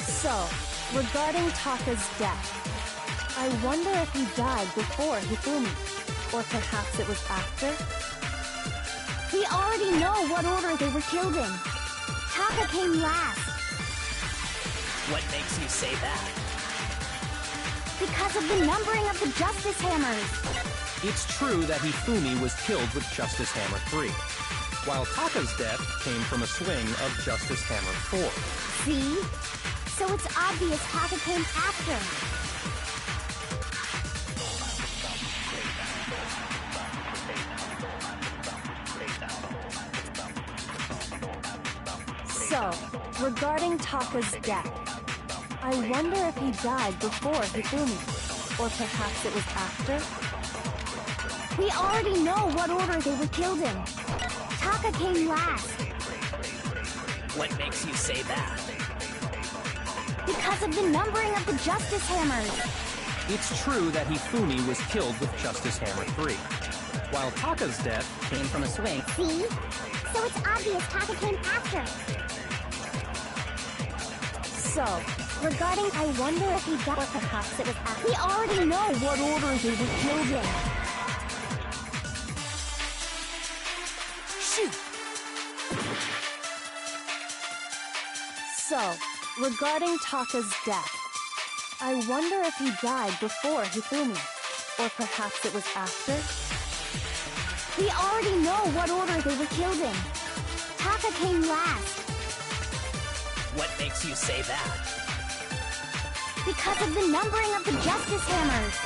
So, regarding Taka's death, I wonder if he died before Hifumi, or perhaps it was after? We already know what order they were killed in. Taka came last. What makes you say that? Because of the numbering of the Justice Hammers. It's true that Hifumi was killed with Justice Hammer 3, while Taka's death came from a swing of Justice Hammer 4. See? So it's obvious Taka came after. So, regarding Taka's death, I wonder if he died before Hifumi, or perhaps it was after? We already know what order they were killed in. Taka came last. What makes you say that? Because of the numbering of the Justice Hammers. It's true that Hifumi was killed with Justice Hammer 3, while Taka's death came from a swing. See? So it's obvious Taka came after. So, regarding I wonder if he died, or perhaps it was after. We already know what order they were killed in. Shoot! So, regarding Taka's death, I wonder if he died before Hifumi, or perhaps it was after? We already know what order they were killed in. Taka came last. What makes you say that? Because of the numbering of the Justice Hammers.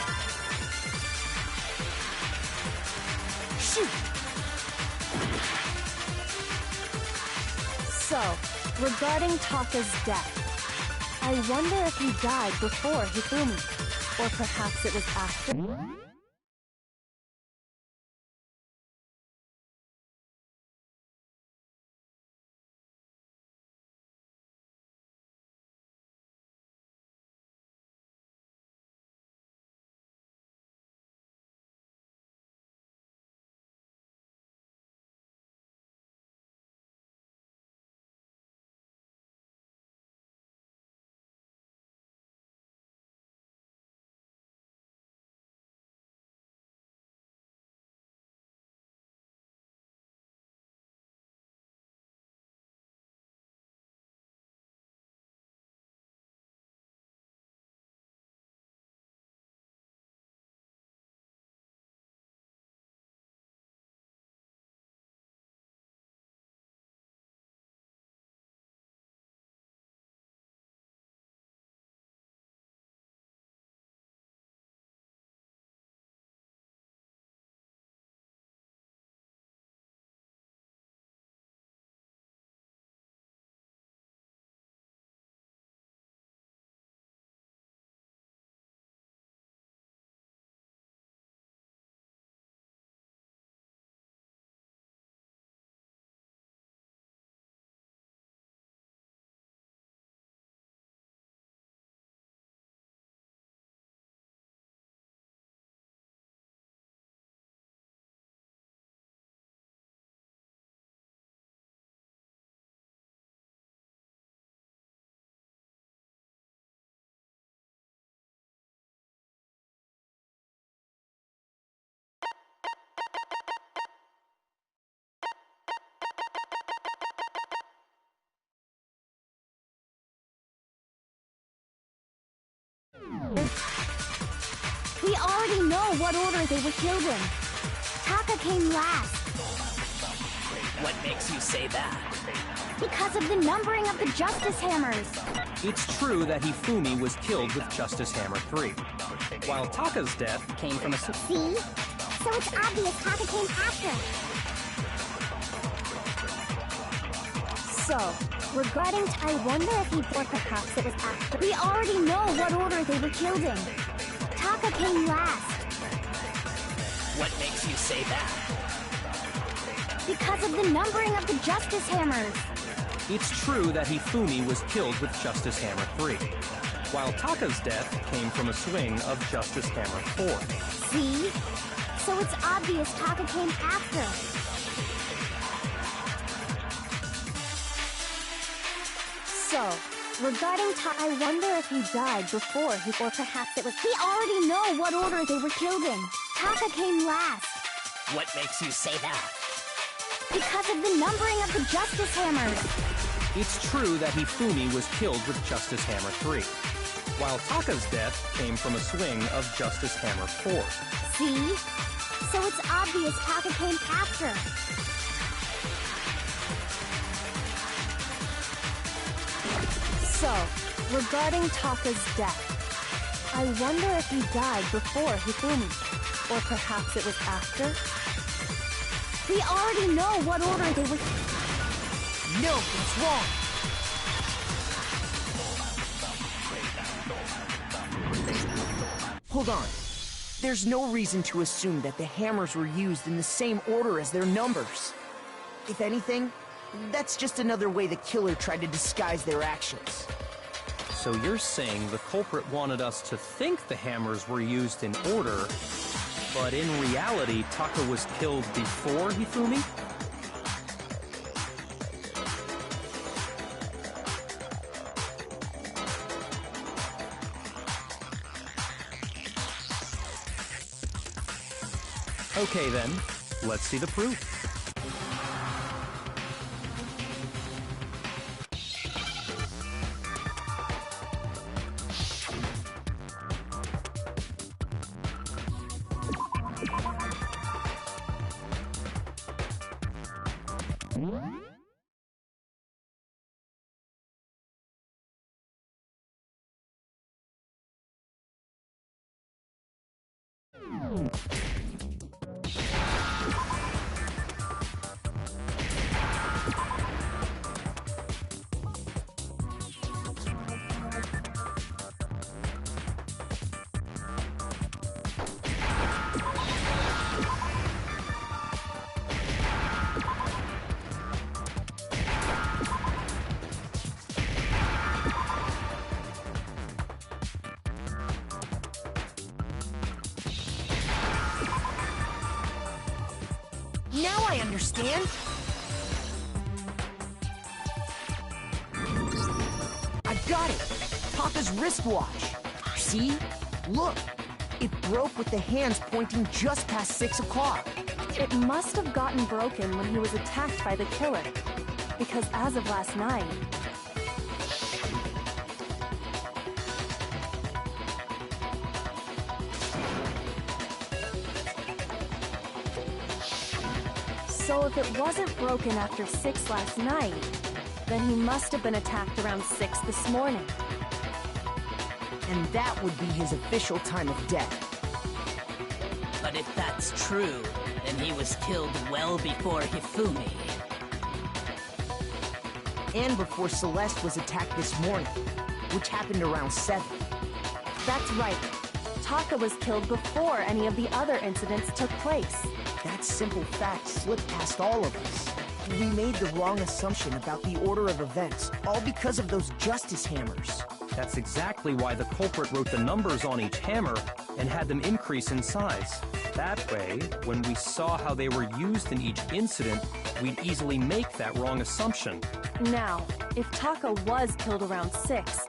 Shoot! So, regarding Taka's death, I wonder if he died before Hifumi, or perhaps it was after? We already know what order they were killed in. Taka came last. What makes you say that? Because of the numbering of the Justice Hammers. It's true that Hifumi was killed with Justice Hammer 3, while Taka's death came from a... See? So it's obvious Taka came after. So, regarding I wonder if he... or perhaps it was after. We already know what order they were killed in. Taka came last. What makes you say that? Because of the numbering of the Justice Hammers. It's true that Hifumi was killed with Justice Hammer 3, while Taka's death came from a swing of Justice Hammer 4. See? So it's obvious Taka came after. So, Regarding I wonder if he died before he, or perhaps it was. We already know what order they were killed in. Taka came last. What makes you say that? Because of the numbering of the Justice Hammers. It's true that Hifumi was killed with Justice Hammer 3, while Taka's death came from a swing of Justice Hammer 4. See? So it's obvious Taka came after. So, regarding Taka's death, I wonder if he died before Hifumi, or perhaps it was after? We already know what order they were. No, it's wrong. Hold on. There's no reason to assume that the hammers were used in the same order as their numbers. If anything, that's just another way the killer tried to disguise their actions. So you're saying the culprit wanted us to think the hammers were used in order, but in reality, Taka was killed before Hifumi? Okay then, let's see the proof. Now I understand. I got it. Taka's wristwatch. See? Look. It broke with the hands pointing just past 6 o'clock. It must have gotten broken when he was attacked by the killer. Because as of last night... So if it wasn't broken after 6 last night, then he must have been attacked around 6 this morning. And that would be his official time of death. But if that's true, then he was killed well before Hifumi. And before Celeste was attacked this morning, which happened around 7. That's right. Taka was killed before any of the other incidents took place. That simple fact slipped past all of us. We made the wrong assumption about the order of events, all because of those Justice Hammers. That's exactly why the culprit wrote the numbers on each hammer and had them increase in size. That way, when we saw how they were used in each incident, we'd easily make that wrong assumption. Now, if Taka was killed around 6,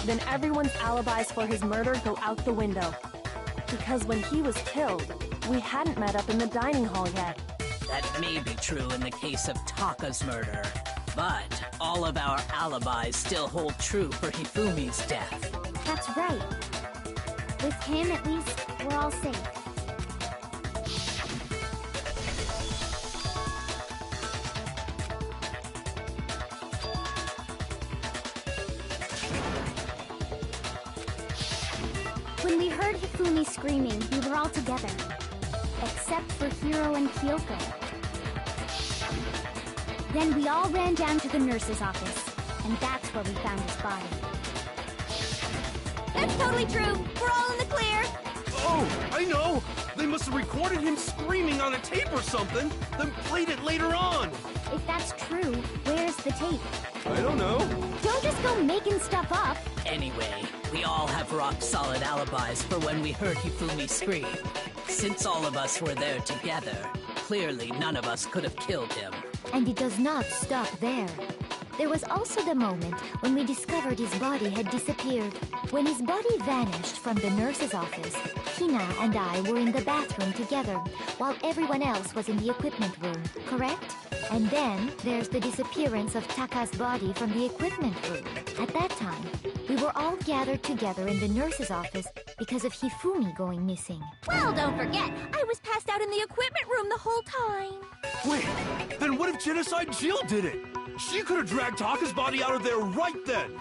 then everyone's alibis for his murder go out the window. Because when he was killed, we hadn't met up in the dining hall yet. That may be true in the case of Taka's murder, but all of our alibis still hold true for Hifumi's death. That's right. With him, at least, we're all safe. When we heard Hifumi screaming, we were all together. Except for Hiro and Kyoko. Then we all ran down to the nurse's office, and that's where we found his body. That's totally true! We're all in the clear! Oh, I know! They must have recorded him screaming on a tape or something, then played it later on! If that's true, where's the tape? I don't know. Don't just go making stuff up! Anyway, we all have rock-solid alibis for when we heard Hifumi scream. Since all of us were there together, clearly none of us could have killed him. And it does not stop there. There was also the moment when we discovered his body had disappeared. When his body vanished from the nurse's office, Hina and I were in the bathroom together, while everyone else was in the equipment room, correct? And then there's the disappearance of Taka's body from the equipment room. At that time, we were all gathered together in the nurse's office because of Hifumi going missing. Well, don't forget, I was passed out in the equipment room the whole time. Wait, then what if Genocide Jill did it? She could have dragged Taka's body out of there right then.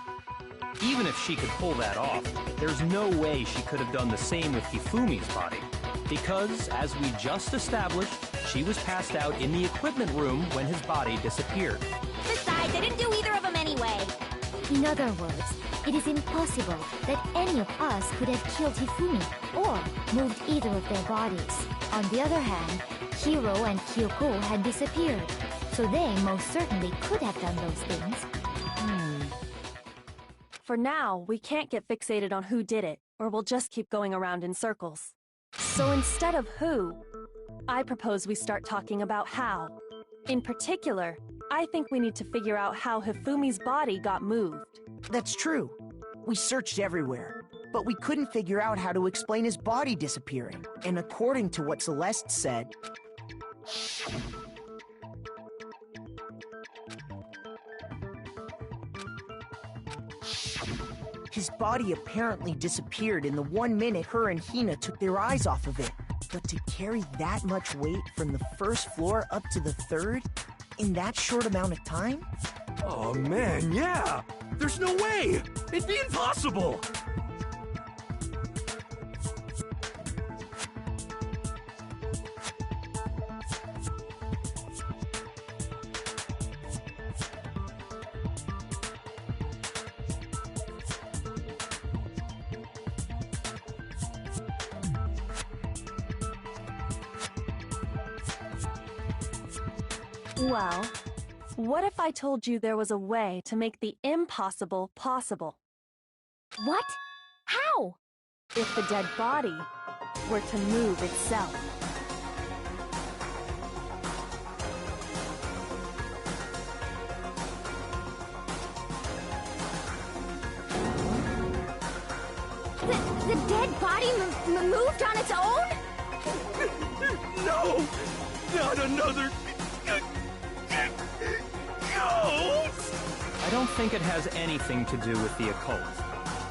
Even if she could pull that off, there's no way she could have done the same with Hifumi's body. Because, as we just established, she was passed out in the equipment room when his body disappeared. Besides, I didn't do either of them anyway. In other words, it is impossible that any of us could have killed Hifumi or moved either of their bodies. On the other hand, Hiro and Kyoko had disappeared, so they most certainly could have done those things. For now, we can't get fixated on who did it, or we'll just keep going around in circles. So instead of who, I propose we start talking about how. In particular, I think we need to figure out how Hifumi's body got moved. That's true. We searched everywhere, but we couldn't figure out how to explain his body disappearing. And according to what Celeste said, his body apparently disappeared in the 1 minute her and Hina took their eyes off of it. But to carry that much weight from the first floor up to the third in that short amount of time? Oh man, yeah! There's no way! It'd be impossible! Well, what if I told you there was a way to make the impossible possible? What? How? If the dead body were to move itself. The dead body moved on its own? No! Not another... ghost! I don't think it has anything to do with the occult.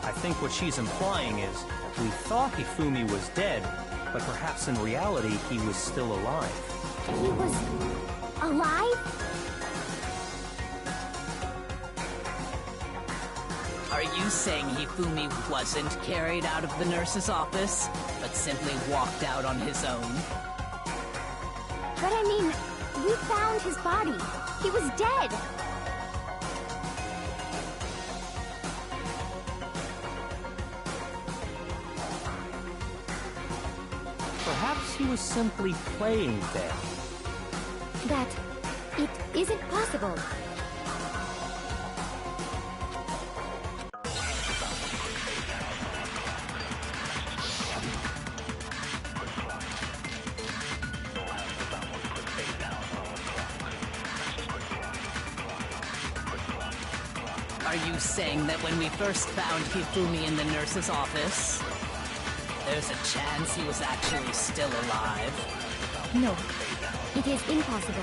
I think what she's implying is, we thought Hifumi was dead, but perhaps in reality he was still alive. He was alive? Are you saying Hifumi wasn't carried out of the nurse's office, but simply walked out on his own? But I mean, we found his body. He was dead. Perhaps he was simply playing dead. That it isn't possible. Are you saying that when we first found Hifumi in the nurse's office, there's a chance he was actually still alive? No, it is impossible.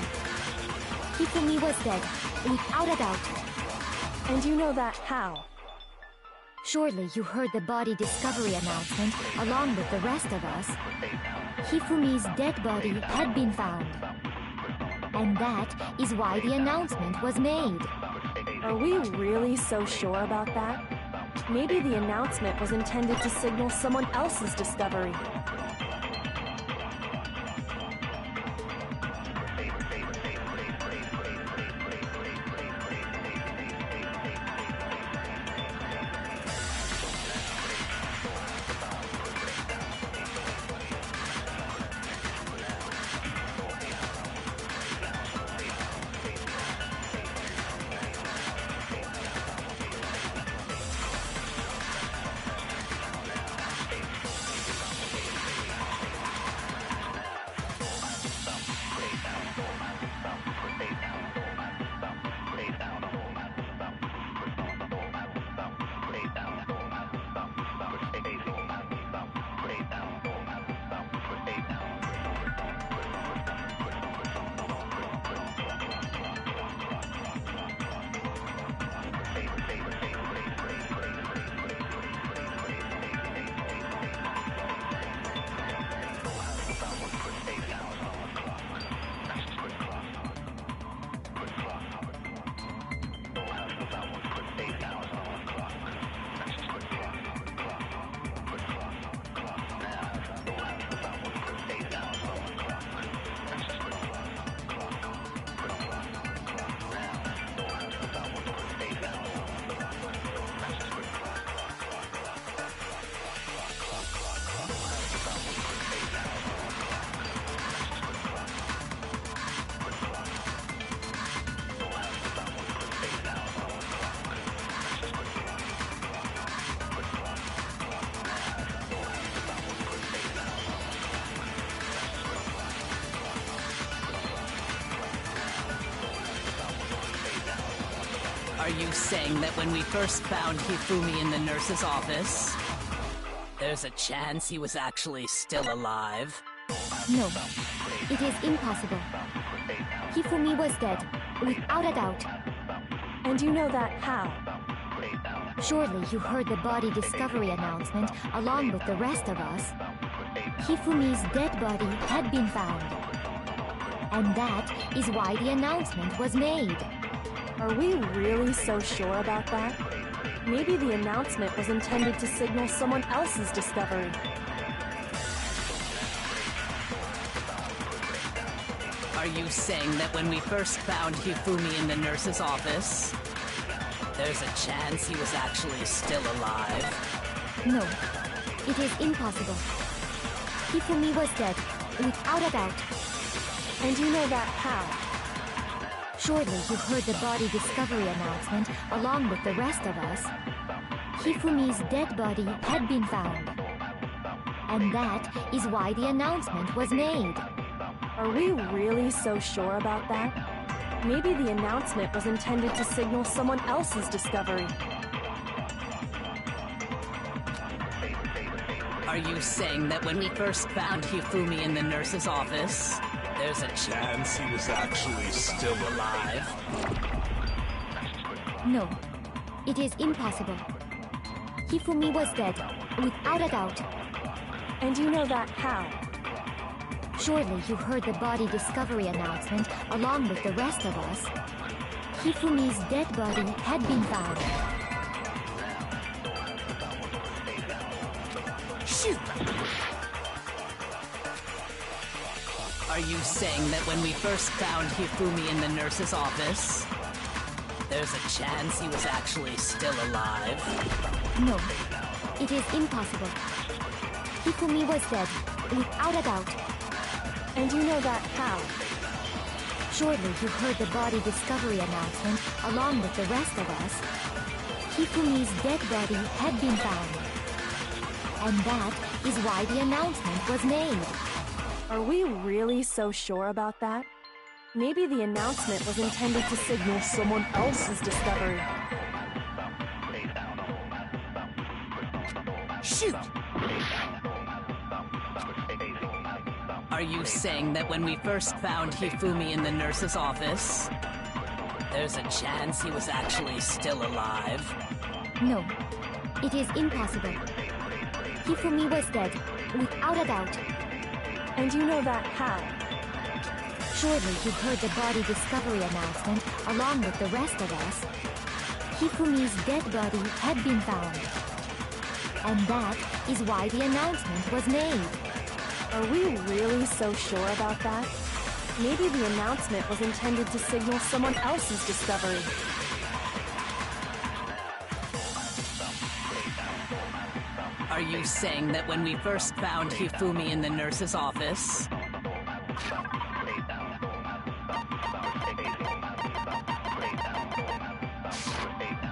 Hifumi was dead, without a doubt. And you know that how? Surely you heard the body discovery announcement along with the rest of us. Hifumi's dead body had been found. And that is why the announcement was made. Are we really so sure about that? Maybe the announcement was intended to signal someone else's discovery. Are you saying that when we first found Hifumi in the nurse's office, there's a chance he was actually still alive? No, it is impossible. Hifumi was dead, without a doubt. And you know that how? Surely you heard the body discovery announcement along with the rest of us. Hifumi's dead body had been found. And that is why the announcement was made. Are we really so sure about that? Maybe the announcement was intended to signal someone else's discovery. Are you saying that when we first found Hifumi in the nurse's office, there's a chance he was actually still alive? No, it is impossible. Hifumi was dead, without a doubt. And you know that how? Surely you heard the body discovery announcement along with the rest of us. Hifumi's dead body had been found. And that is why the announcement was made. Are we really so sure about that? Maybe the announcement was intended to signal someone else's discovery. Are you saying that when we first found Hifumi in the nurse's office, there's a chance he was actually still alive? No, it is impossible. Hifumi was dead, without a doubt. And you know that how? Surely you heard the body discovery announcement along with the rest of us. Hifumi's dead body had been found. Shoot! Are you saying that when we first found Hifumi in the nurse's office, there's a chance he was actually still alive? No, it is impossible. Hifumi was dead, without a doubt. And you know that how? Surely you heard the body discovery announcement along with the rest of us. Hifumi's dead body had been found. And that is why the announcement was made. Are we really so sure about that? Maybe the announcement was intended to signal someone else's discovery. Shoot! Are you saying that when we first found Hifumi in the nurse's office, there's a chance he was actually still alive? No, it is impossible. Hifumi was dead, without a doubt. And you know that how? Surely you heard the body discovery announcement along with the rest of us. Hifumi's dead body had been found. And that is why the announcement was made. Are we really so sure about that? Maybe the announcement was intended to signal someone else's discovery. Are you saying that when we first found Hifumi in the nurse's office,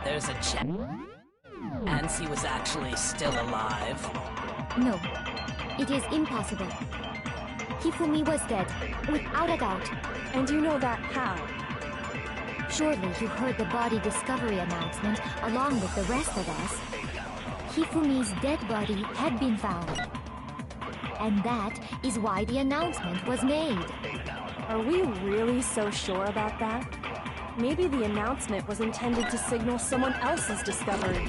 there's a chance he was actually still alive? No, it is impossible. Hifumi was dead, without a doubt. And you know that how? Surely you heard the body discovery announcement along with the rest of us. Hifumi's dead body had been found. And that is why the announcement was made. Are we really so sure about that? Maybe the announcement was intended to signal someone else's discovery.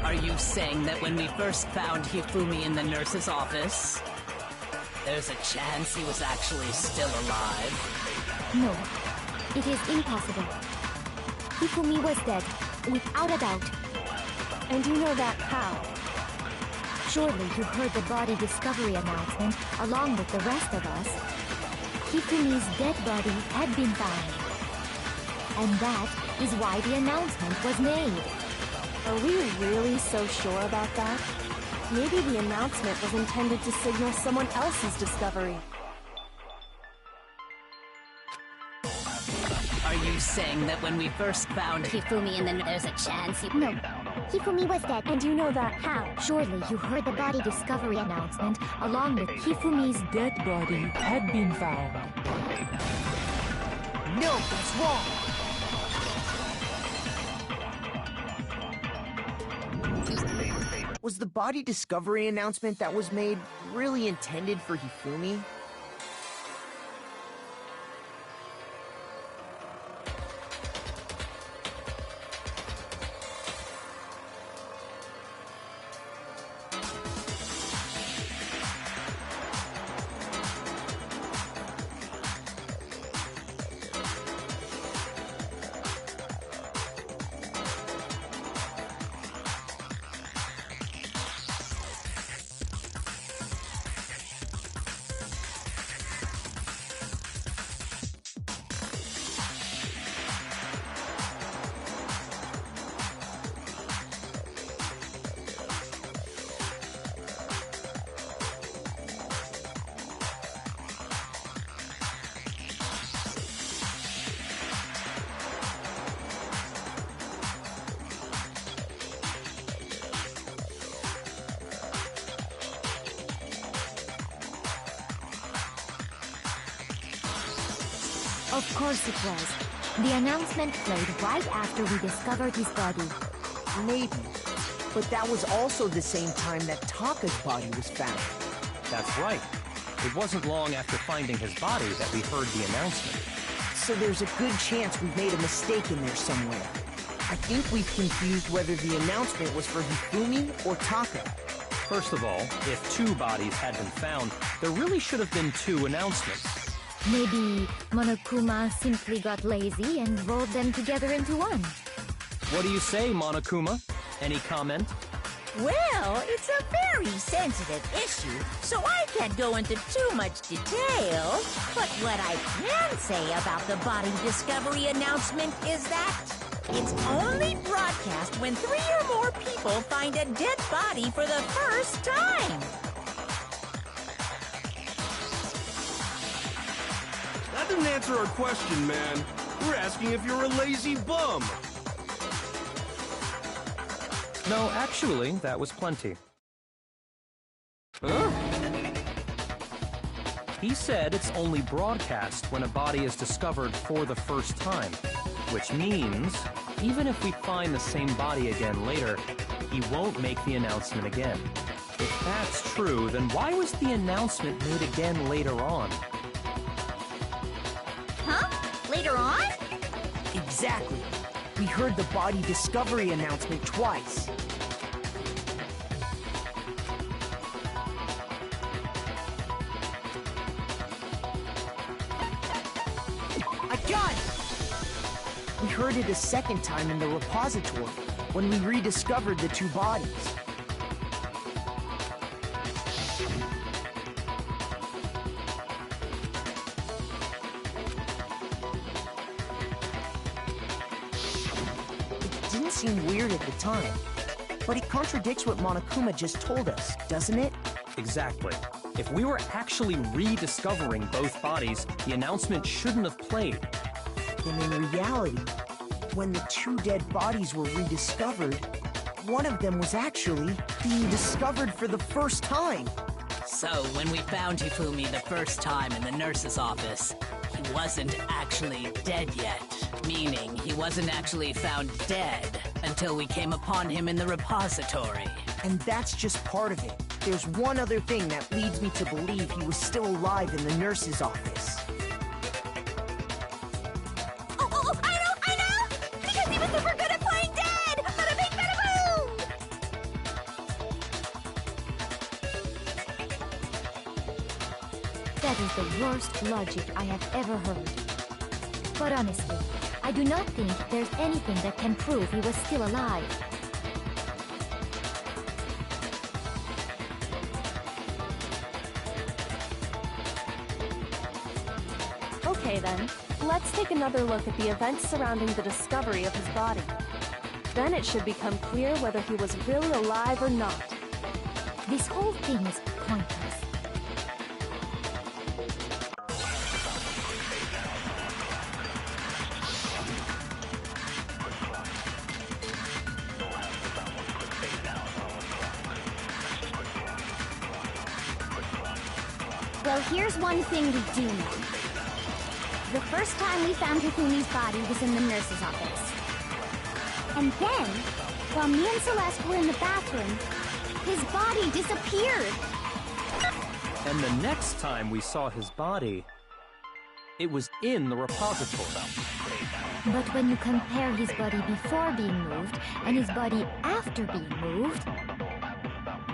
Are you saying that when we first found Hifumi in the nurse's office, there's a chance he was actually still alive? No, it is impossible. Hifumi was dead, without a doubt. And you know that how? Surely you heard the body discovery announcement along with the rest of us. Hifumi's dead body had been found. And that is why the announcement was made. Are we really so sure about that? Maybe the announcement was intended to signal someone else's discovery. Are you saying that when we first found Hifumi and then there's a chance he... No, Hifumi was dead. And you know that how? Surely you heard the body discovery announcement along with Hifumi's Dead body had been found. No, that's wrong. Was the body discovery announcement that was made really intended for Hifumi? Of course it was. The announcement played right after we discovered his body. Maybe. But that was also the same time that Taka's body was found. That's right. It wasn't long after finding his body that we heard the announcement. So there's a good chance we've made a mistake in there somewhere. I think we've confused whether the announcement was for Hifumi or Taka. First of all, if 2 bodies had been found, there really should have been 2 announcements. Maybe Monokuma simply got lazy and rolled them together into one. What do you say, Monokuma? Any comment? Well, it's a very sensitive issue, so I can't go into too much detail. But what I can say about the body discovery announcement is that it's only broadcast when 3 or more people find a dead body for the first time. That didn't answer our question, man. We're asking if you're a lazy bum. No, actually, that was plenty. Huh? He said it's only broadcast when a body is discovered for the first time, which means even if we find the same body again later, he won't make the announcement again. If that's true, then why was the announcement made again later on? Huh? Later on? Exactly. We heard the body discovery announcement twice. I got it! We heard it a second time in the repository when we rediscovered the 2 bodies. It didn't seem weird at the time, but it contradicts what Monokuma just told us, doesn't it? Exactly. If we were actually rediscovering both bodies, the announcement shouldn't have played. Then in reality, when the 2 dead bodies were rediscovered, one of them was actually being discovered for the first time. So, when we found Hifumi the first time in the nurse's office, he wasn't actually dead yet. Meaning, he wasn't actually found dead until we came upon him in the repository. And that's just part of it. There's one other thing that leads me to believe he was still alive in the nurse's office. Oh, I know! Because he was super good at playing dead! Bada bing, bada boom! That is the worst logic I have ever heard. But honestly, I do not think there's anything that can prove he was still alive. Okay then, let's take another look at the events surrounding the discovery of his body. Then it should become clear whether he was really alive or not. This whole thing is pointless. Well, here's one thing we do know. The first time we found Hifumi's body was in the nurse's office. And then, while me and Celeste were in the bathroom, his body disappeared. And the next time we saw his body, it was in the repository. But when you compare his body before being moved and his body after being moved,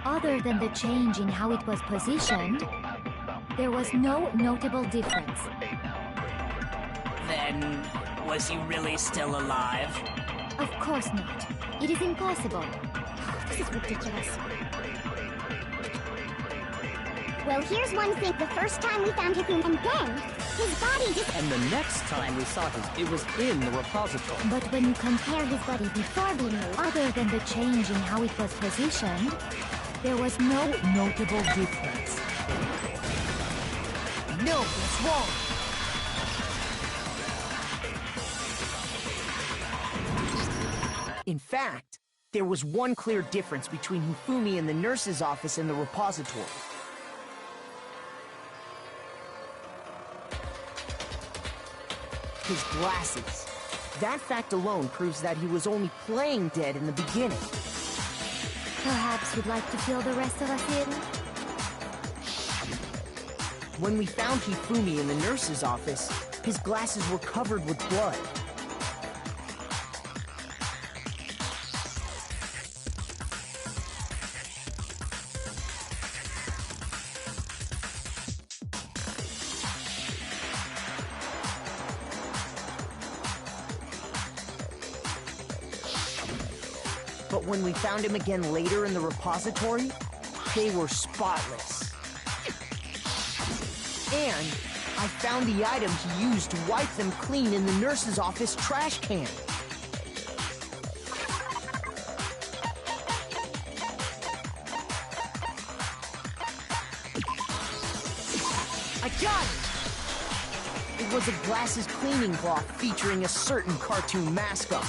other than the change in how it was positioned, there was no notable difference. Then, was he really still alive? Of course not. It is impossible. This is ridiculous. Well, here's one thing. The first time we found Hifumi, and then his body just... And the next time we saw it was in the repository. But when you compare his body before being moved, other than the change in how it was positioned, there was no notable difference. No, it's wrong. In fact, there was one clear difference between Hifumi in the nurse's office and the repository. His glasses. That fact alone proves that he was only playing dead in the beginning. Perhaps you'd like to fill the rest of us in? When we found Hifumi in the nurse's office, his glasses were covered with blood. But when we found him again later in the repository, they were spotless. And I found the item he used to wipe them clean in the nurse's office trash can. I got it! It was a glasses cleaning cloth featuring a certain cartoon mascot.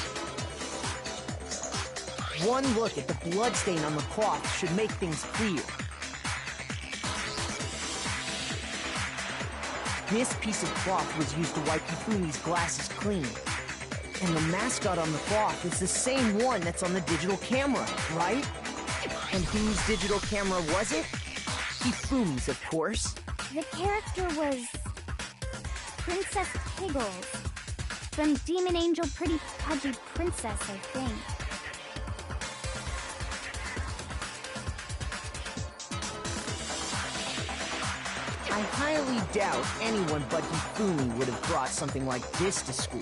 One look at the bloodstain on the cloth should make things clear. This piece of cloth was used to wipe Hifumi's glasses clean. And the mascot on the cloth is the same one that's on the digital camera, right? And whose digital camera was it? Hifumi's, of course. The character was... Princess Piggles. From Demon Angel Pretty Pudgy Princess, I think. I highly doubt anyone but Hifumi would have brought something like this to school.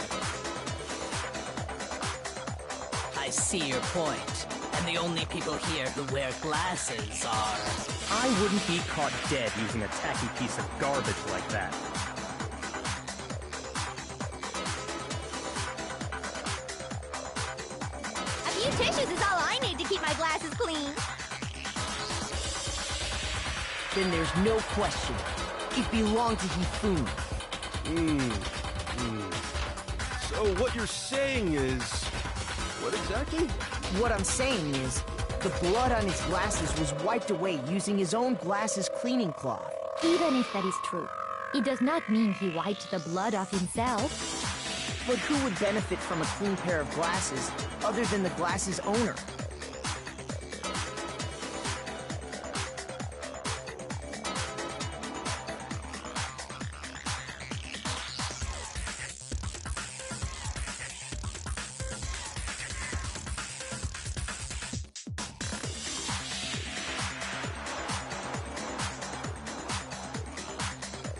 I see your point. And the only people here who wear glasses are... I wouldn't be caught dead using a tacky piece of garbage like that. A few tissues is all I need to keep my glasses clean. Then there's no question. It belonged to Hifumi. So what you're saying is... what exactly? What I'm saying is, the blood on his glasses was wiped away using his own glasses cleaning cloth. Even if that is true, it does not mean he wiped the blood off himself. But who would benefit from a clean pair of glasses other than the glasses owner?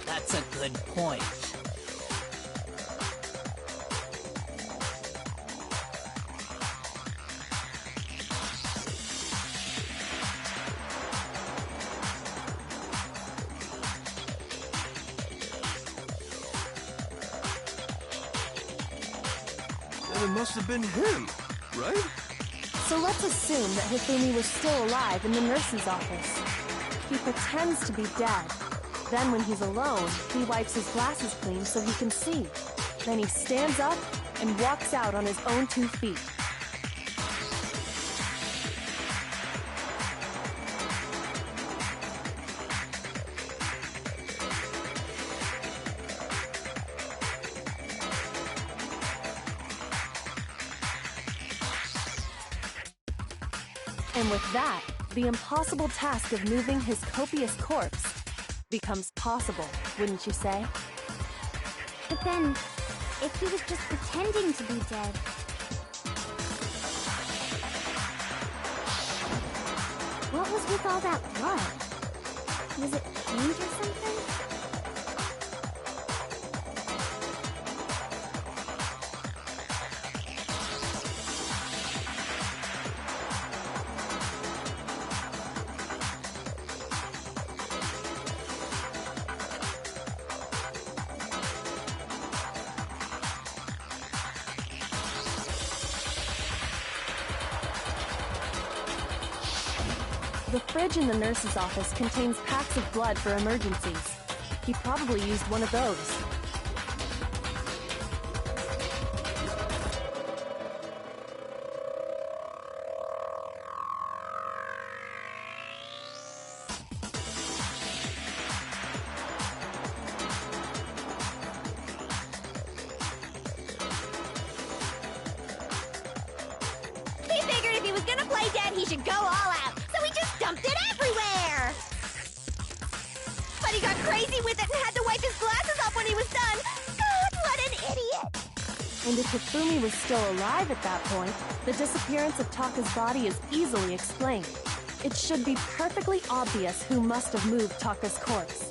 That's a good point. Then it must have been him, right? So let's assume that Hifumi was still alive in the nurse's office. He pretends to be dead. Then when he's alone, he wipes his glasses clean so he can see. Then he stands up and walks out on his own 2 feet. And with that, the impossible task of moving his copious corpse becomes possible, wouldn't you say? But then, if he was just pretending to be dead... What was with all that blood? Was it paint or something? The fridge in the nurse's office contains packs of blood for emergencies. He probably used one of those. He figured if he was gonna play dead, he should go all out. So he just dumped it everywhere! But he got crazy with it and had to wipe his glasses off when he was done! God, what an idiot! And if Hifumi was still alive at that point, the disappearance of Taka's body is easily explained. It should be perfectly obvious who must have moved Taka's corpse.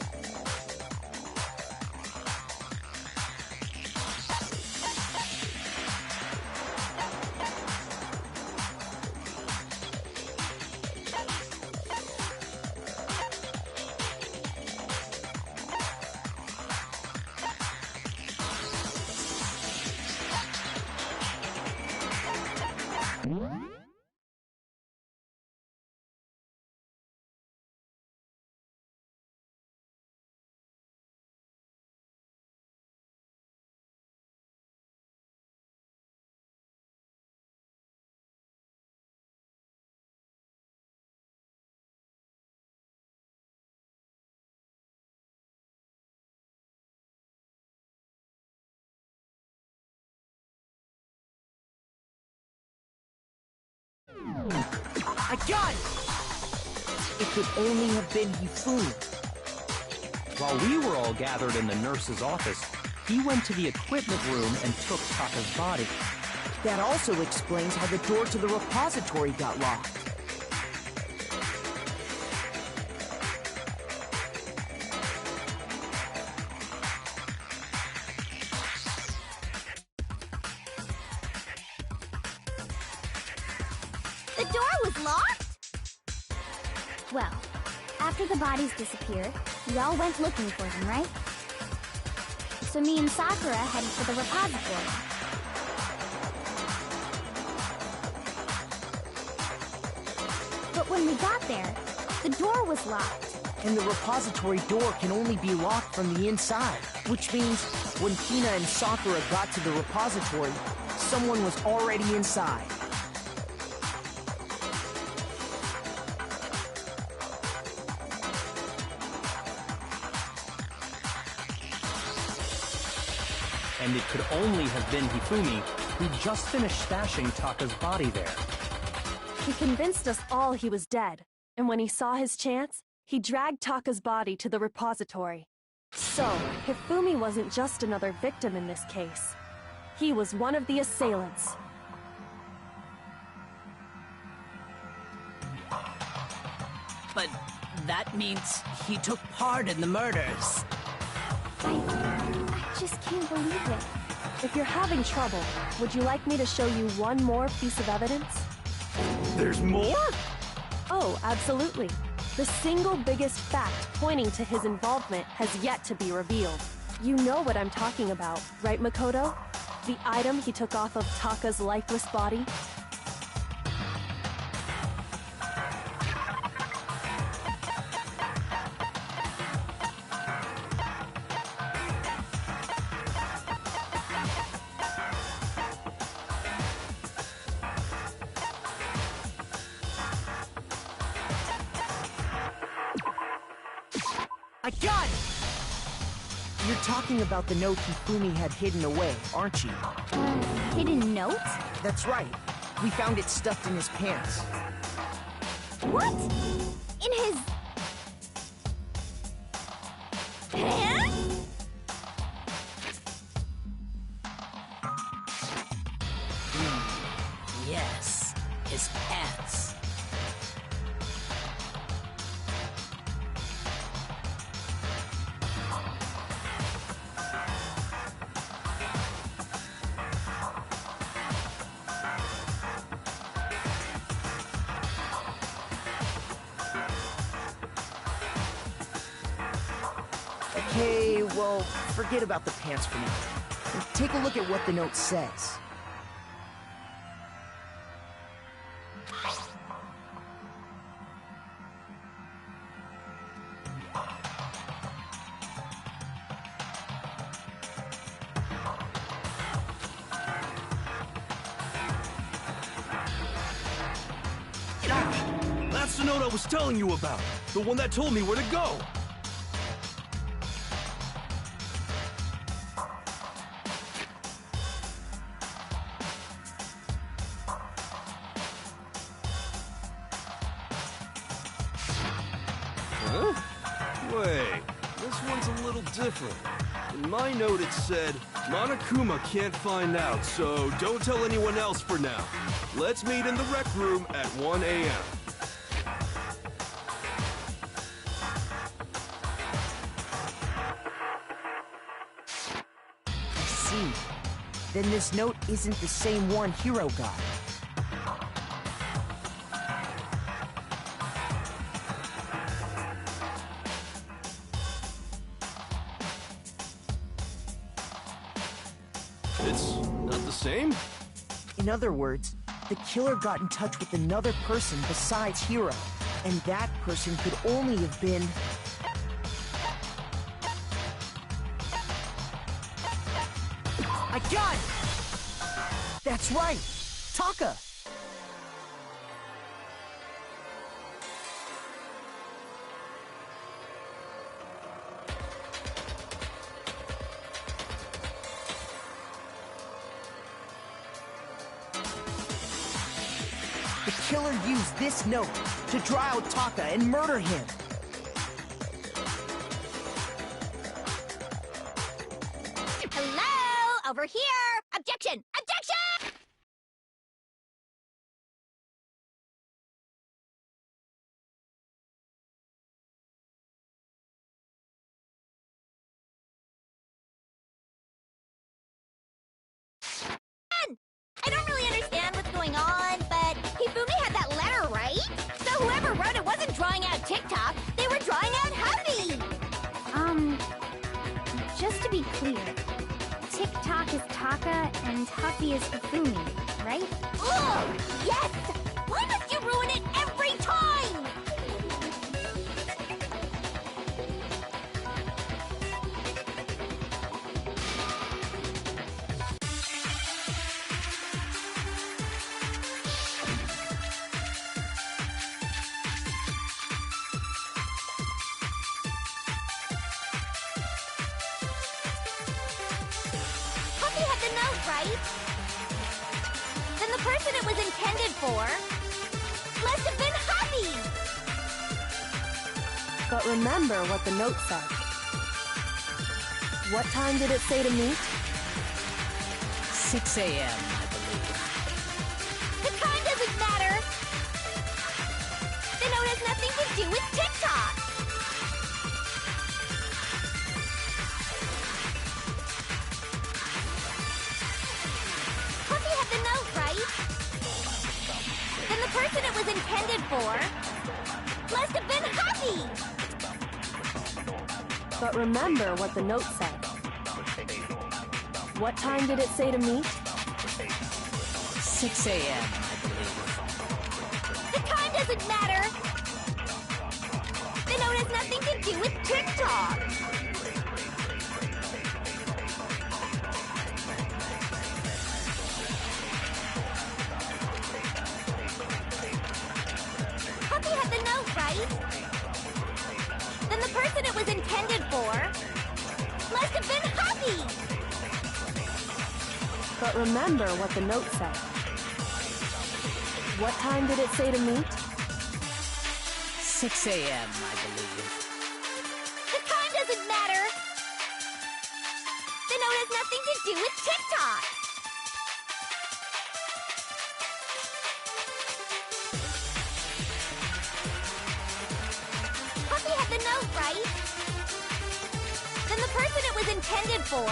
I got it! It could only have been Hifumi. While we were all gathered in the nurse's office, he went to the equipment room and took Taka's body. That also explains how the door to the repository got locked. The door was locked? Well, after the bodies disappeared, we all went looking for them, right? So me and Sakura headed for the repository. But when we got there, the door was locked. And the repository door can only be locked from the inside, which means when Hina and Sakura got to the repository, someone was already inside. And it could only have been Hifumi, who just finished stashing Taka's body there. He convinced us all he was dead, and when he saw his chance, he dragged Taka's body to the repository. So, Hifumi wasn't just another victim in this case. He was one of the assailants. But that means he took part in the murders. I just can't believe it. If you're having trouble, would you like me to show you one more piece of evidence? There's more? Oh, absolutely. The single biggest fact pointing to his involvement has yet to be revealed. You know what I'm talking about, right, Makoto? The item he took off of Taka's lifeless body? I got it! You're talking about the note Hifumi had hidden away, aren't you? Hidden note? That's right. We found it stuffed in his pants. What? In his... pants? Yes, his pants. Okay, well, forget about the pants for now. Take a look at what the note says. That's the note I was telling you about. The one that told me where to go. Huh? Wait, this one's a little different. In my note it said, Monokuma can't find out, so don't tell anyone else for now. Let's meet in the rec room at 1 a.m. I see. Then this note isn't the same one Hiro got. It's not the same? In other words, the killer got in touch with another person besides Hiro, and that person could only have been... I got it! That's right! Taka! The killer used this note to draw out Taka and murder him. Hello? Over here! Objection! Objection! I don't really understand what's going on, but Hifumi had that letter, right? So whoever wrote it wasn't drawing out TikTok, they were drawing out Hubby! Just to be clear, TikTok is Taka and Huffy is Hifumi, right? Ugh! Yes! Why must you ruin it every time? Huffy had the note, right? Then the person it was intended for must have been Huffy! But remember what the note said. What time did it say to meet? 6 a.m., I believe. The time doesn't matter! The note has nothing to do with TikTok! Huffy had the note, right? Then the person it was intended for must have been Huffy! But remember what the note said. What time did it say to meet? 6 a.m., I believe. The time doesn't matter! The note has nothing to do with TikTok! Huffy had the note, right? Then the person it was intended for must have been Huffy! But remember what the note said. What time did it say to meet? 6 a.m., I believe. The time doesn't matter. The note has nothing to do with TikTok. Puppy had the note, right? Then the person it was intended for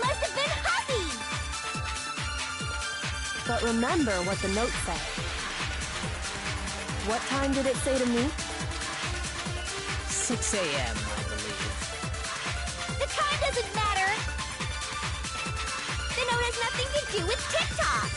must have been Huffy. But remember what the note said. What time did it say to me? 6 a.m., I believe. The time doesn't matter. The note has nothing to do with TikTok.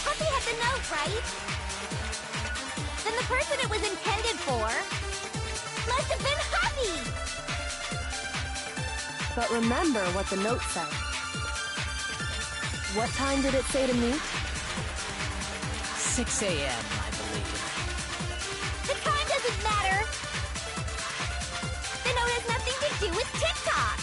Puppy had the note, right? Then the person it was intended for must have been Huffy. But remember what the note said. What time did it say to me? 6 a.m., I believe. The time doesn't matter. The note has nothing to do with TikTok.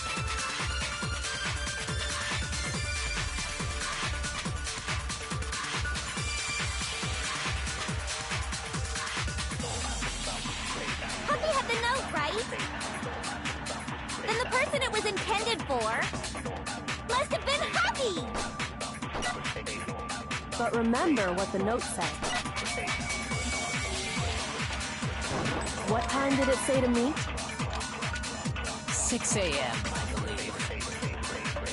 Puppy had the note, right? Then the person it was intended for must have been Huffy. But remember what the note said. What time did it say to me? 6 a.m., I believe.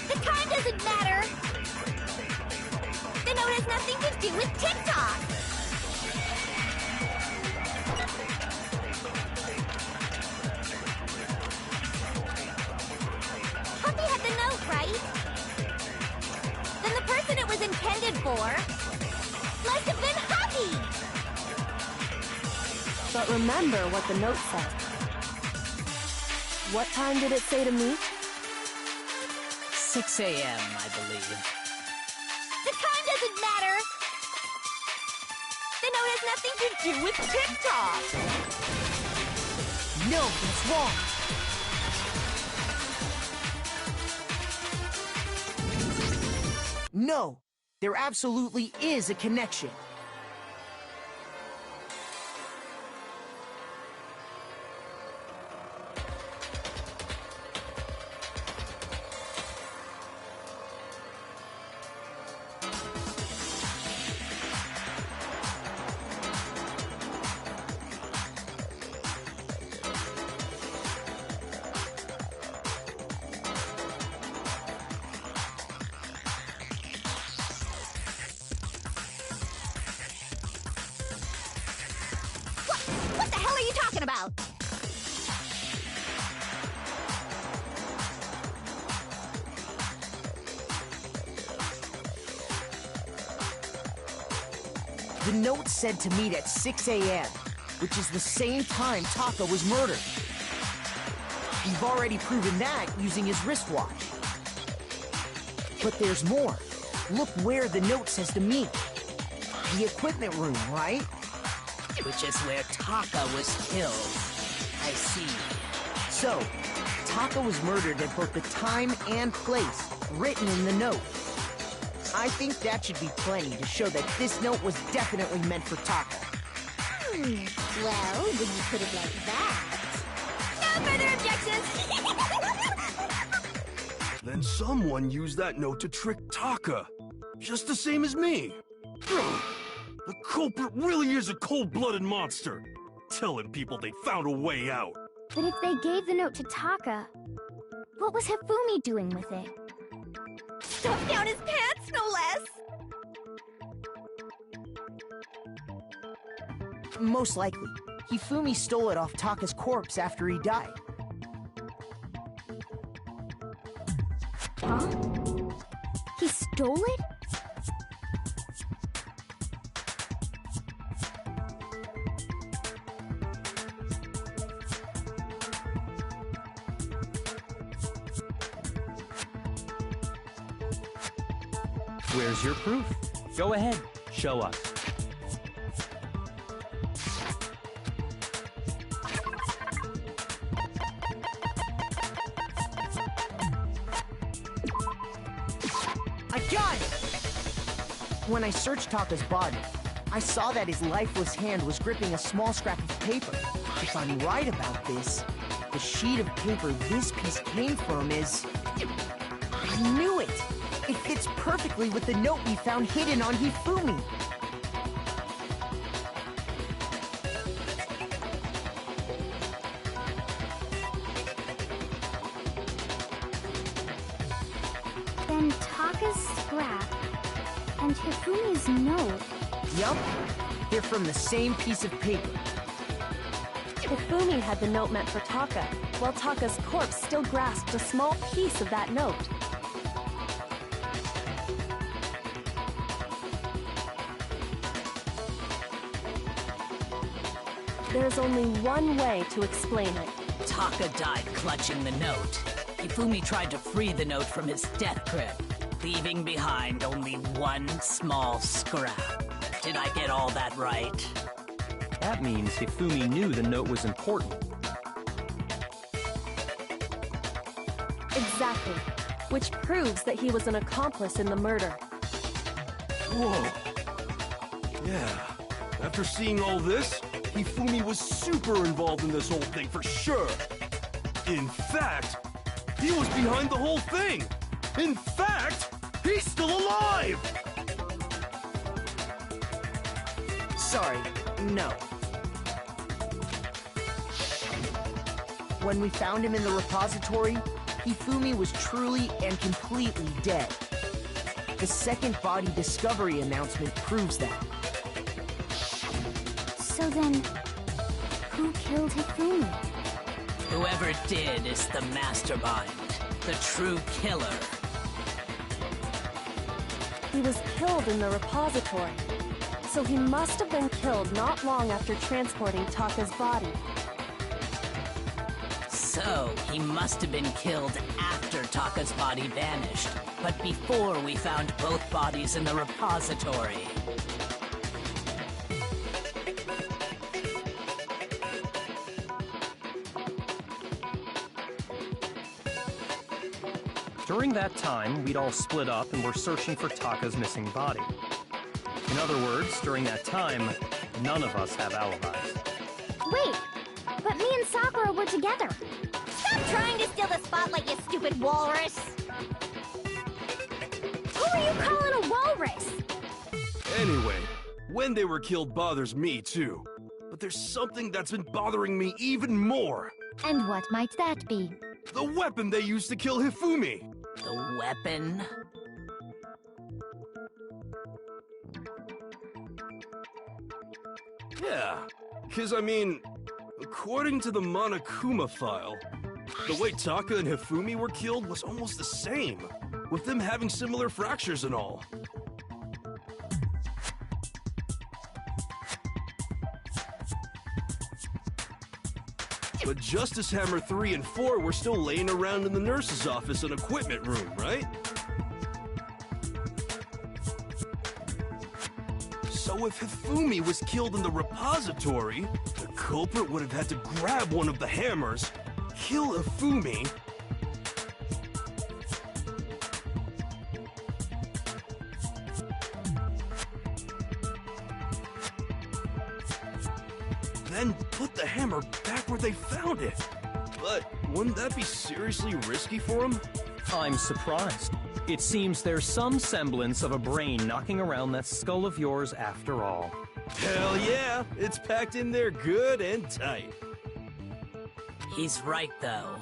The time doesn't matter. The note has nothing to do with TikTok. Puppy had the note, right? Then the person it was intended for must have been Huffy. But remember what the note said. What time did it say to me? 6 a.m., I believe. The time doesn't matter. The note has nothing to do with TikTok. No, that's wrong. No, there absolutely is a connection. What the hell are you talking about? The note said to meet at 6 a.m., which is the same time Taka was murdered. We've already proven that using his wristwatch. But there's more. Look where the note says to meet. The equipment room, right? Which is where Taka was killed. I see. So, Taka was murdered at both the time and place written in the note. I think that should be plenty to show that this note was definitely meant for Taka. Well, when you put it like that... No further objections! Then someone used that note to trick Taka. Just the same as me. Ugh. The culprit really is a cold-blooded monster. Telling people they found a way out. But if they gave the note to Taka, what was Hifumi doing with it? Stuffed down his pants, no less! Most likely, Hifumi stole it off Taka's corpse after he died. Huh? He stole it? Where's your proof? Go ahead, show us. I got it! When I searched Taka's body, I saw that his lifeless hand was gripping a small scrap of paper. If I'm right about this, the sheet of paper this piece came from is... I knew it! It fits perfectly with the note we found hidden on Hifumi. Then Taka's scrap and Hifumi's note. Yup, they're from the same piece of paper. Hifumi had the note meant for Taka, while Taka's corpse still grasped a small piece of that note. There's only one way to explain it. Taka died clutching the note. Hifumi tried to free the note from his death grip, leaving behind only one small scrap. Did I get all that right? That means Hifumi knew the note was important. Exactly. Which proves that he was an accomplice in the murder. Whoa. Yeah. After seeing all this, Hifumi was super involved in this whole thing for sure. In fact, he was behind the whole thing. In fact, he's still alive! Sorry, no. When we found him in the repository, Hifumi was truly and completely dead. The second body discovery announcement proves that. So then, who killed Hifumi? Whoever did is the mastermind, the true killer. He was killed in the repository, so he must have been killed not long after transporting Taka's body. So, he must have been killed after Taka's body vanished, but before we found both bodies in the repository. During that time, we'd all split up and were searching for Taka's missing body. In other words, during that time, none of us have alibis. Wait, but me and Sakura were together. Stop trying to steal the spotlight, you stupid walrus! Who are you calling a walrus? Anyway, when they were killed bothers me too. But there's something that's been bothering me even more. And what might that be? The weapon they used to kill Hifumi. The weapon? Yeah, because I mean, according to the Monokuma file, the way Taka and Hifumi were killed was almost the same, with them having similar fractures and all. But Justice Hammer 3 and 4 were still laying around in the nurse's office and equipment room, right? So if Hifumi was killed in the repository, the culprit would have had to grab one of the hammers, kill Hifumi, then put the hammer back where they found it. But wouldn't that be seriously risky for him? I'm surprised. It seems there's some semblance of a brain knocking around that skull of yours after all. Hell yeah! It's packed in there good and tight. He's right, though.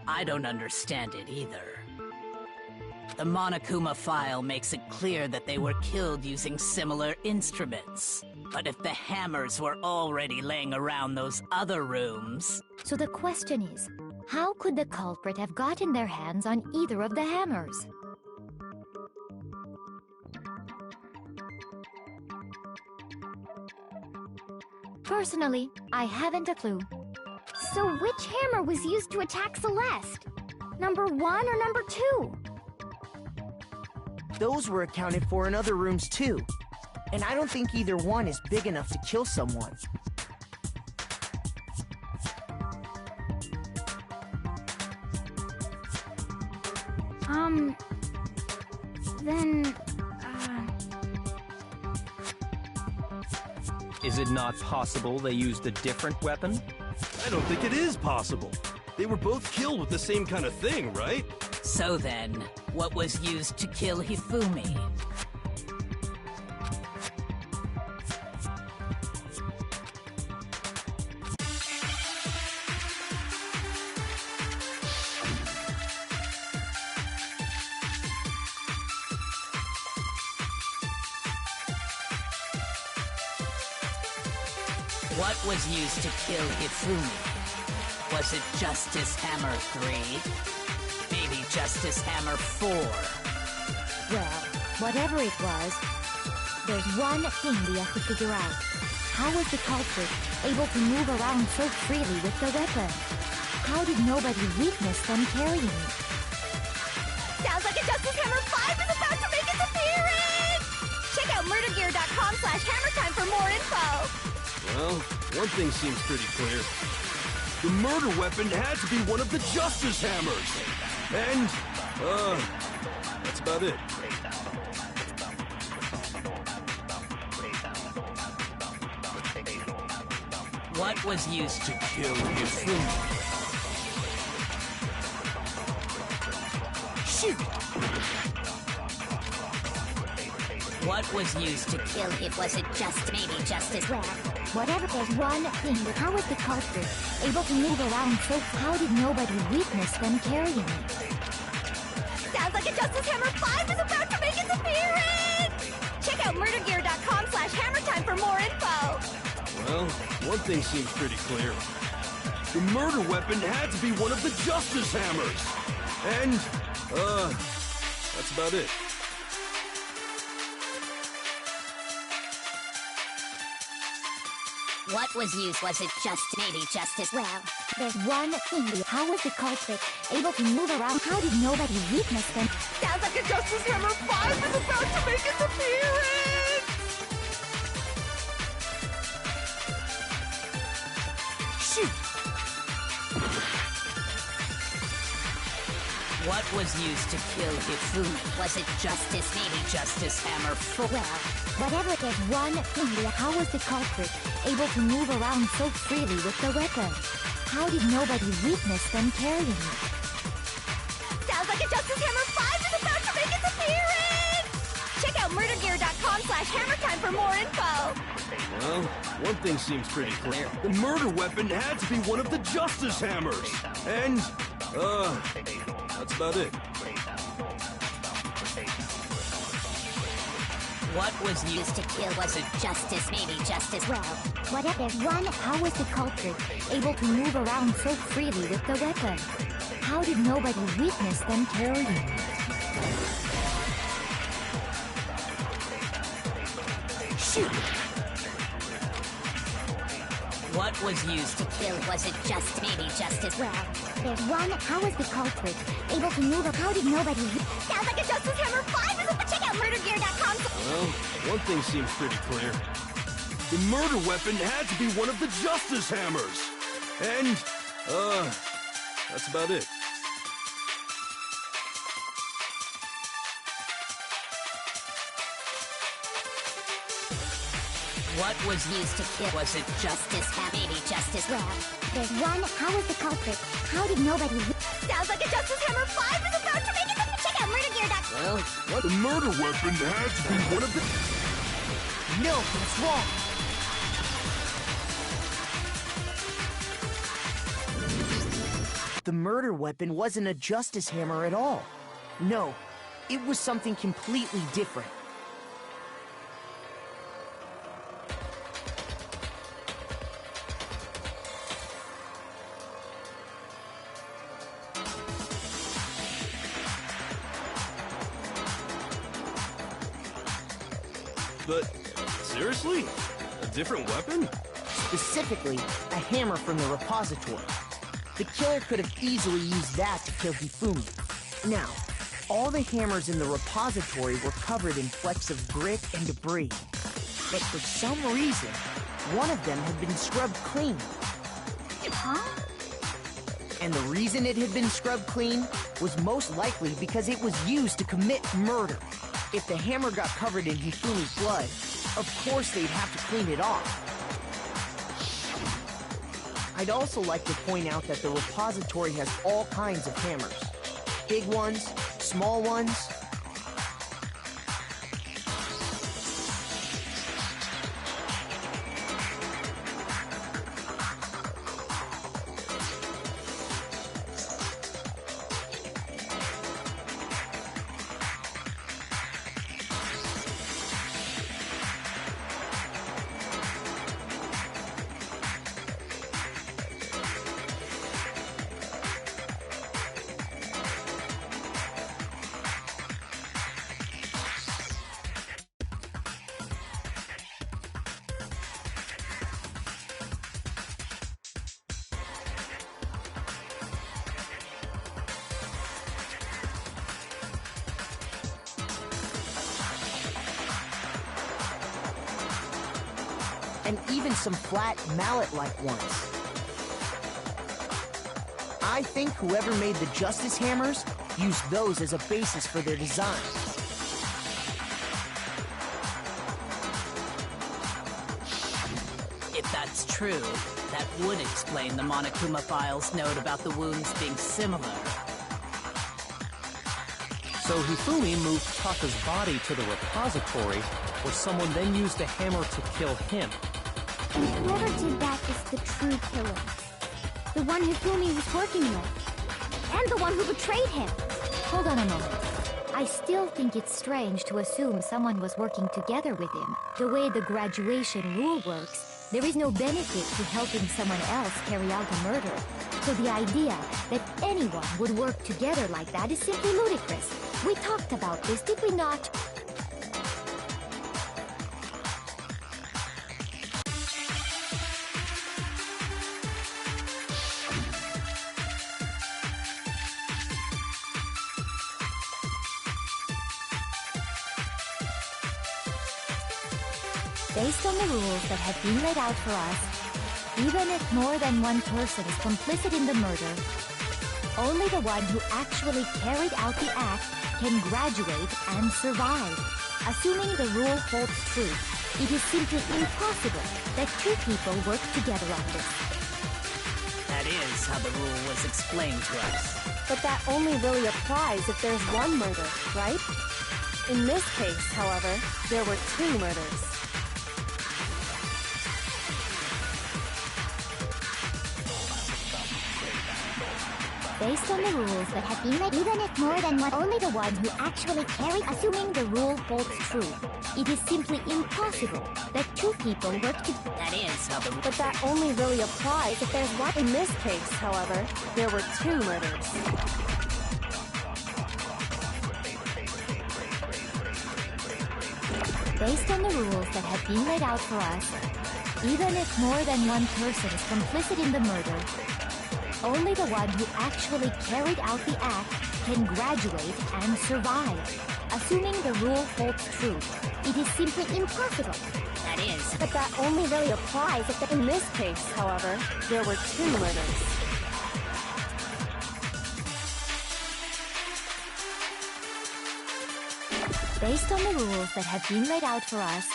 I don't understand it either. The Monokuma file makes it clear that they were killed using similar instruments. But if the hammers were already laying around those other rooms... So the question is, how could the culprit have gotten their hands on either of the hammers? Personally, I haven't a clue. So which hammer was used to attack Celeste? Number 1 or number 2? Those were accounted for in other rooms too. And I don't think either one is big enough to kill someone. Then, Is it not possible they used a different weapon? I don't think it is possible. They were both killed with the same kind of thing, right? So then, what was used to kill Hifumi? What was used to kill Hifumi? Was it Justice Hammer 3? Maybe Justice Hammer 4? Well, whatever it was, there's one thing we have to figure out. How was the culprit able to move around so freely with the weapon? How did nobody witness them carrying it? Sounds like a Justice Hammer 5 is about to make its appearance! Check out murdergear.com/hammertime for more info! Well, one thing seems pretty clear. The murder weapon had to be one of the Justice Hammers! And, that's about it. What was used to kill Hifumi? Shoot! What was used to kill it? Was it just maybe Justice? Well, whatever, there's one thing, but how was the culprit able to move around so? How did nobody witness them carrying it? Sounds like a Justice Hammer 5 is about to make its appearance! Check out murdergear.com/hammertime for more info! Well, one thing seems pretty clear. The murder weapon had to be one of the Justice Hammers! And, that's about it. What was used? Was it just maybe Justice? Well, there's one thing. How was the culprit able to move around? How did nobody witness them? Sounds like a Justice Hammer 5 is about to make its appearance! Shoot! What was used to kill Hifumi? Was it Justice? Maybe Justice Hammer 4? Well, whatever, there's one thing. How was the culprit able to move around so freely with the weapon? How did nobody witness them carrying it? Sounds like a Justice Hammer 5 is about to make its appearance! Check out murdergear.com/hammertime for more info! Well, one thing seems pretty clear. The murder weapon had to be one of the Justice Hammers! And, that's about it. What was used to kill? Was it Justice? Maybe Justice? Well, whatever, there's one. How was the culprit able to move around so freely with the weapon? How did nobody witness them carrying it? Shoot! What was used to kill? Was it just maybe Justice? Well, there's one. How was the culprit able to move? How did nobody? Sounds like a Justice Hammer 5 is about to check out murdergear.com. Well, one thing seems pretty clear. The murder weapon had to be one of the Justice Hammers! And, that's about it. What was used to kill? Was it Justice? Maybe Justice? Well, there's one. How was the culprit? How did nobody? Sounds like a Justice Hammer 5 is about to make Well, what? The murder weapon had to be one of the... No, that's wrong. The murder weapon wasn't a justice hammer at all. No, it was something completely different. But, seriously? A different weapon? Specifically, a hammer from the repository. The killer could have easily used that to kill Hifumi. Now, all the hammers in the repository were covered in flecks of grit and debris. But for some reason, one of them had been scrubbed clean. Huh? And the reason it had been scrubbed clean was most likely because it was used to commit murder. If the hammer got covered in Hifumi's blood, of course they'd have to clean it off. I'd also like to point out that the repository has all kinds of hammers. Big ones, small ones. And even some flat mallet-like ones. I think whoever made the justice hammers used those as a basis for their design. If that's true, that would explain the Monokuma file's note about the wounds being similar. So Hifumi moved Taka's body to the repository, where someone then used a hammer to kill him. And whoever did that is the true killer. The one Hifumi was working with. And the one who betrayed him. Hold on a moment. I still think it's strange to assume someone was working together with him. The way the graduation rule works, there is no benefit to helping someone else carry out a murder. So the idea that anyone would work together like that is simply ludicrous. We talked about this, did we not? Based on the rules that have been laid out for us, even if more than one person is complicit in the murder, only the one who actually carried out the act can graduate and survive. Assuming the rule holds true, it is simply impossible that two people work together on this. That is how the rule was explained to us. But that only really applies if there's one murder, right? In this case, however, there were two murders. Based on the rules that have been made, even if more than one, only the one who actually carried, assuming the rule holds true, it is simply impossible that two people work together. That is how the... But that only really applies if there's one. In this case, however, there were two murders. Based on the rules that have been laid out for us, even if more than one person is complicit in the murder, only the one who actually carried out the act can graduate and survive. Assuming the rule holds true, it is simply impossible. That is. But that only really applies if... In this case, however, there were two murders. Based on the rules that have been laid out for us,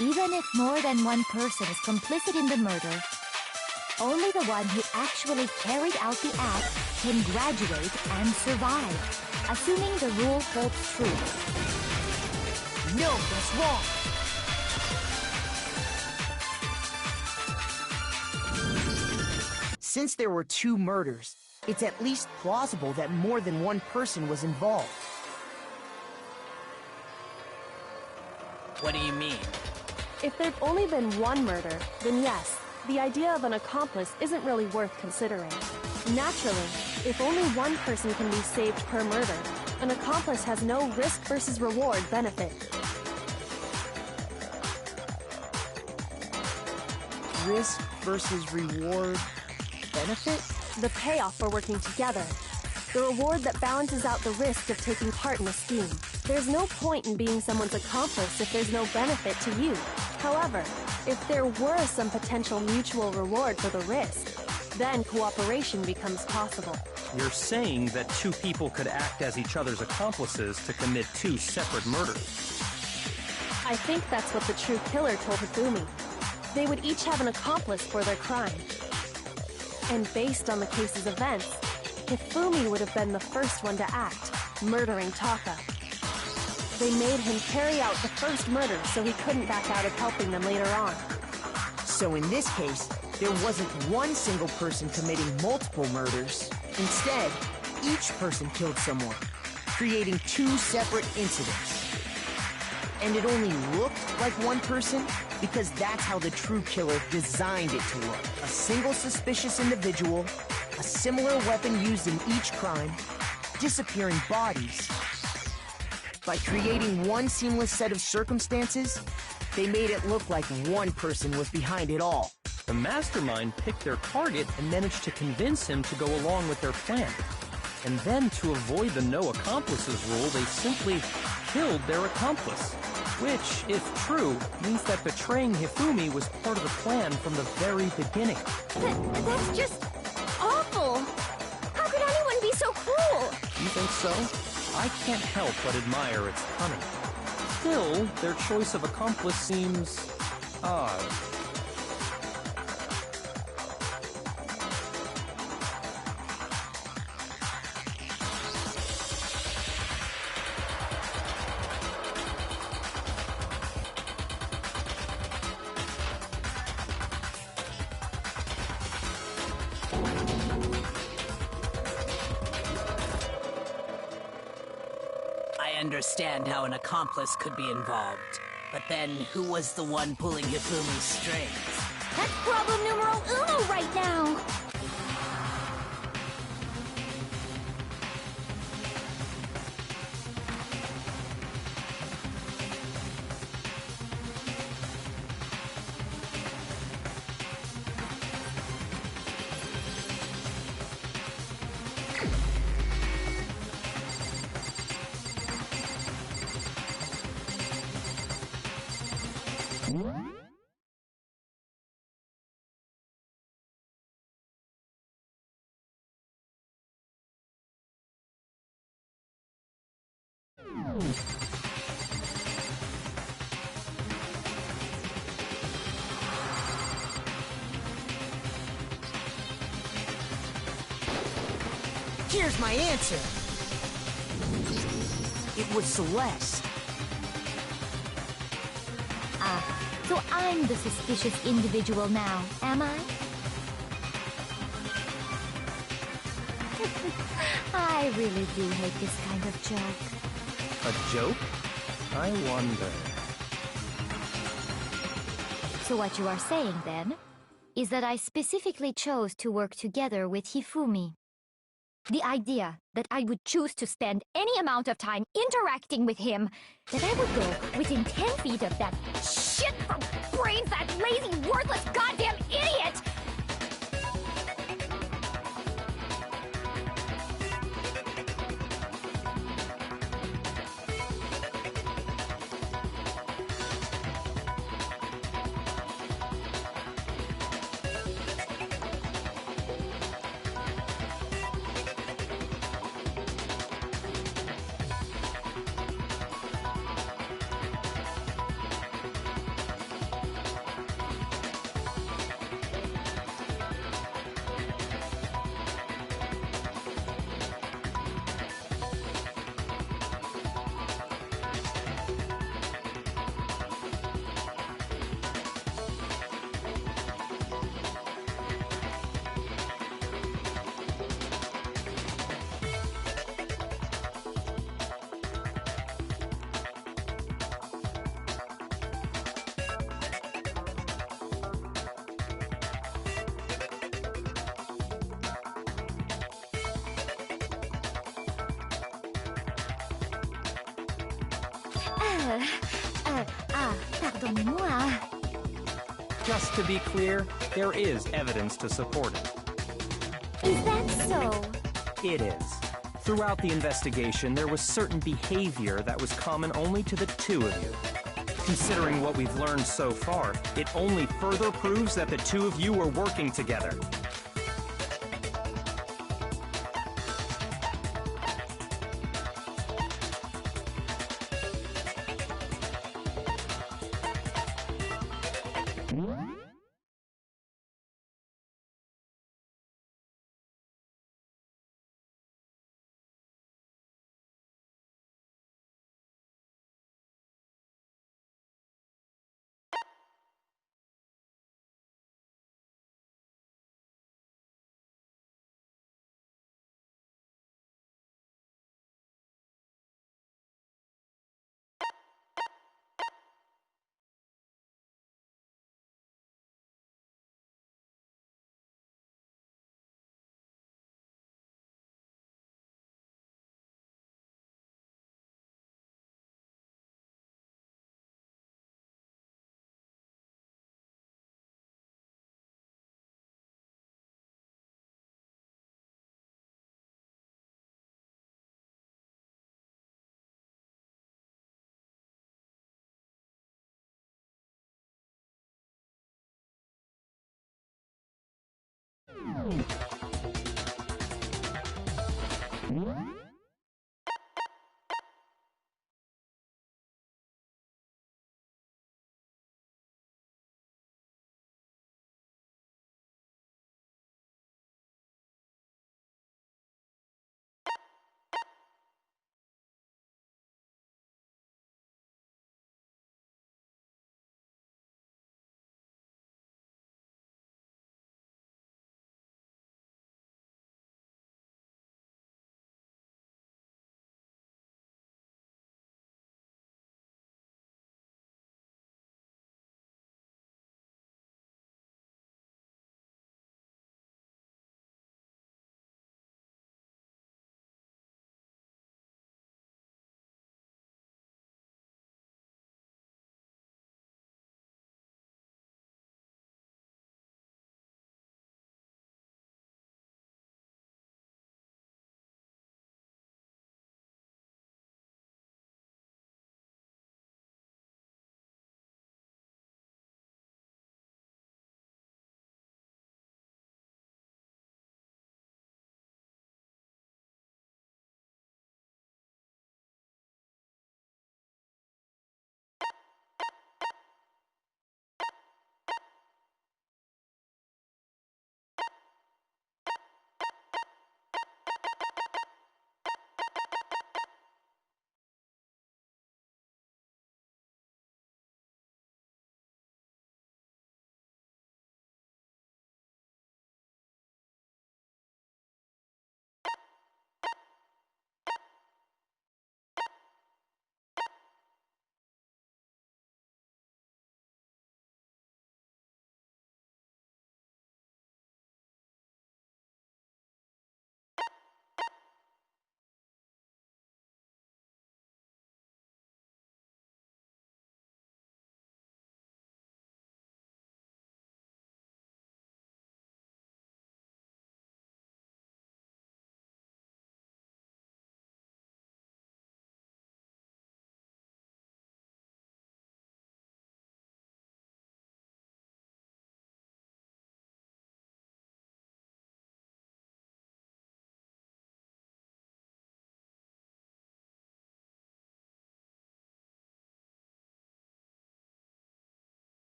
even if more than one person is complicit in the murder, only the one who actually carried out the act can graduate and survive. Assuming the rule holds true. No, that's wrong. Since there were 2 murders, it's at least plausible that more than one person was involved. What do you mean? If there'd only been one murder, then yes, the idea of an accomplice isn't really worth considering. Naturally, if only one person can be saved per murder, an accomplice has no risk versus reward benefit. Risk versus reward benefit? The payoff for working together. The reward that balances out the risk of taking part in a scheme. There's no point in being someone's accomplice if there's no benefit to you. However, if there were some potential mutual reward for the risk, then cooperation becomes possible. You're saying that 2 people could act as each other's accomplices to commit 2 separate murders. I think that's what the true killer told Hifumi. They would each have an accomplice for their crime. And based on the case's events, Hifumi would have been the first one to act, murdering Taka. They made him carry out the first murder so he couldn't back out of helping them later on. So in this case, there wasn't one single person committing multiple murders. Instead, each person killed someone, creating 2 separate incidents. And it only looked like one person because that's how the true killer designed it to look. A single suspicious individual, a similar weapon used in each crime, disappearing bodies. By creating one seamless set of circumstances, they made it look like one person was behind it all. The mastermind picked their target and managed to convince him to go along with their plan. And then, to avoid the no accomplices rule, they simply killed their accomplice. Which, if true, means that betraying Hifumi was part of the plan from the very beginning. That's just awful! How could anyone be so cruel? You think so? I can't help but admire its cunning. Still, their choice of accomplice seems odd. I understand how an accomplice could be involved. But then, who was the one pulling Hifumi's strings? That's problem numero uno right now! Here's my answer. It was Celeste. So I'm the suspicious individual now, am I? I really do hate this kind of joke. A joke? I wonder. So what you are saying, then, is that I specifically chose to work together with Hifumi. The idea that I would choose to spend any amount of time interacting with him, that I would go within 10 feet of that shit from brains, that lazy, worthless, goddamn idiot! Pardonnez-moi. Just to be clear, there is evidence to support it. Is that so? It is. Throughout the investigation, there was certain behavior that was common only to the two of you. Considering what we've learned so far, it only further proves that the two of you were working together.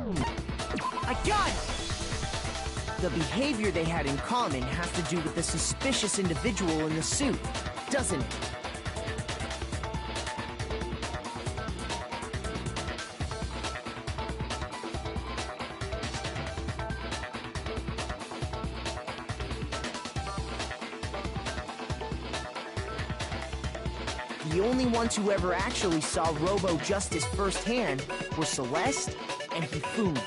I got it! The behavior they had in common has to do with the suspicious individual in the suit, doesn't it? The only ones who ever actually saw Robo Justice firsthand were Celeste and Hifumi.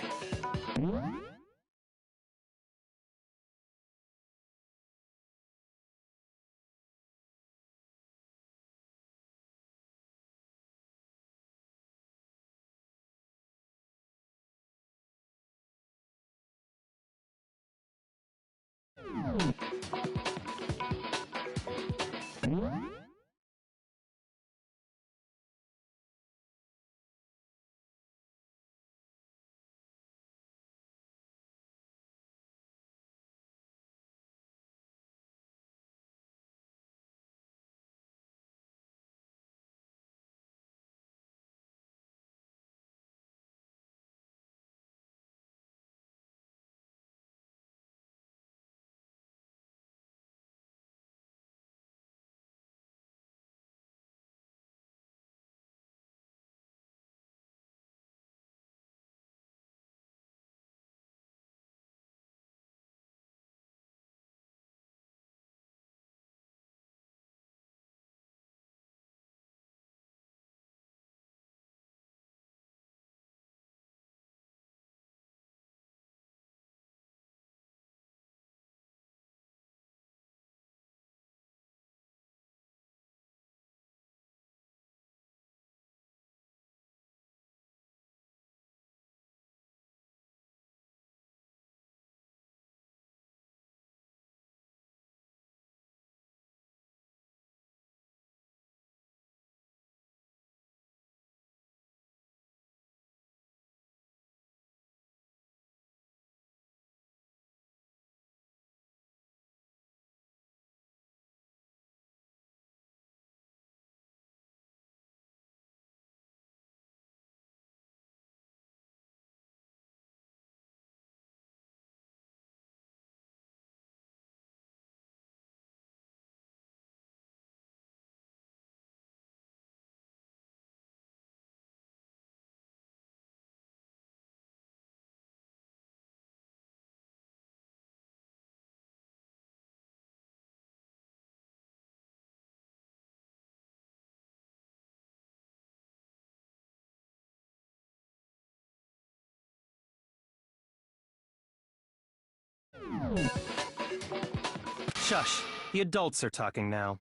Shush, the adults are talking now.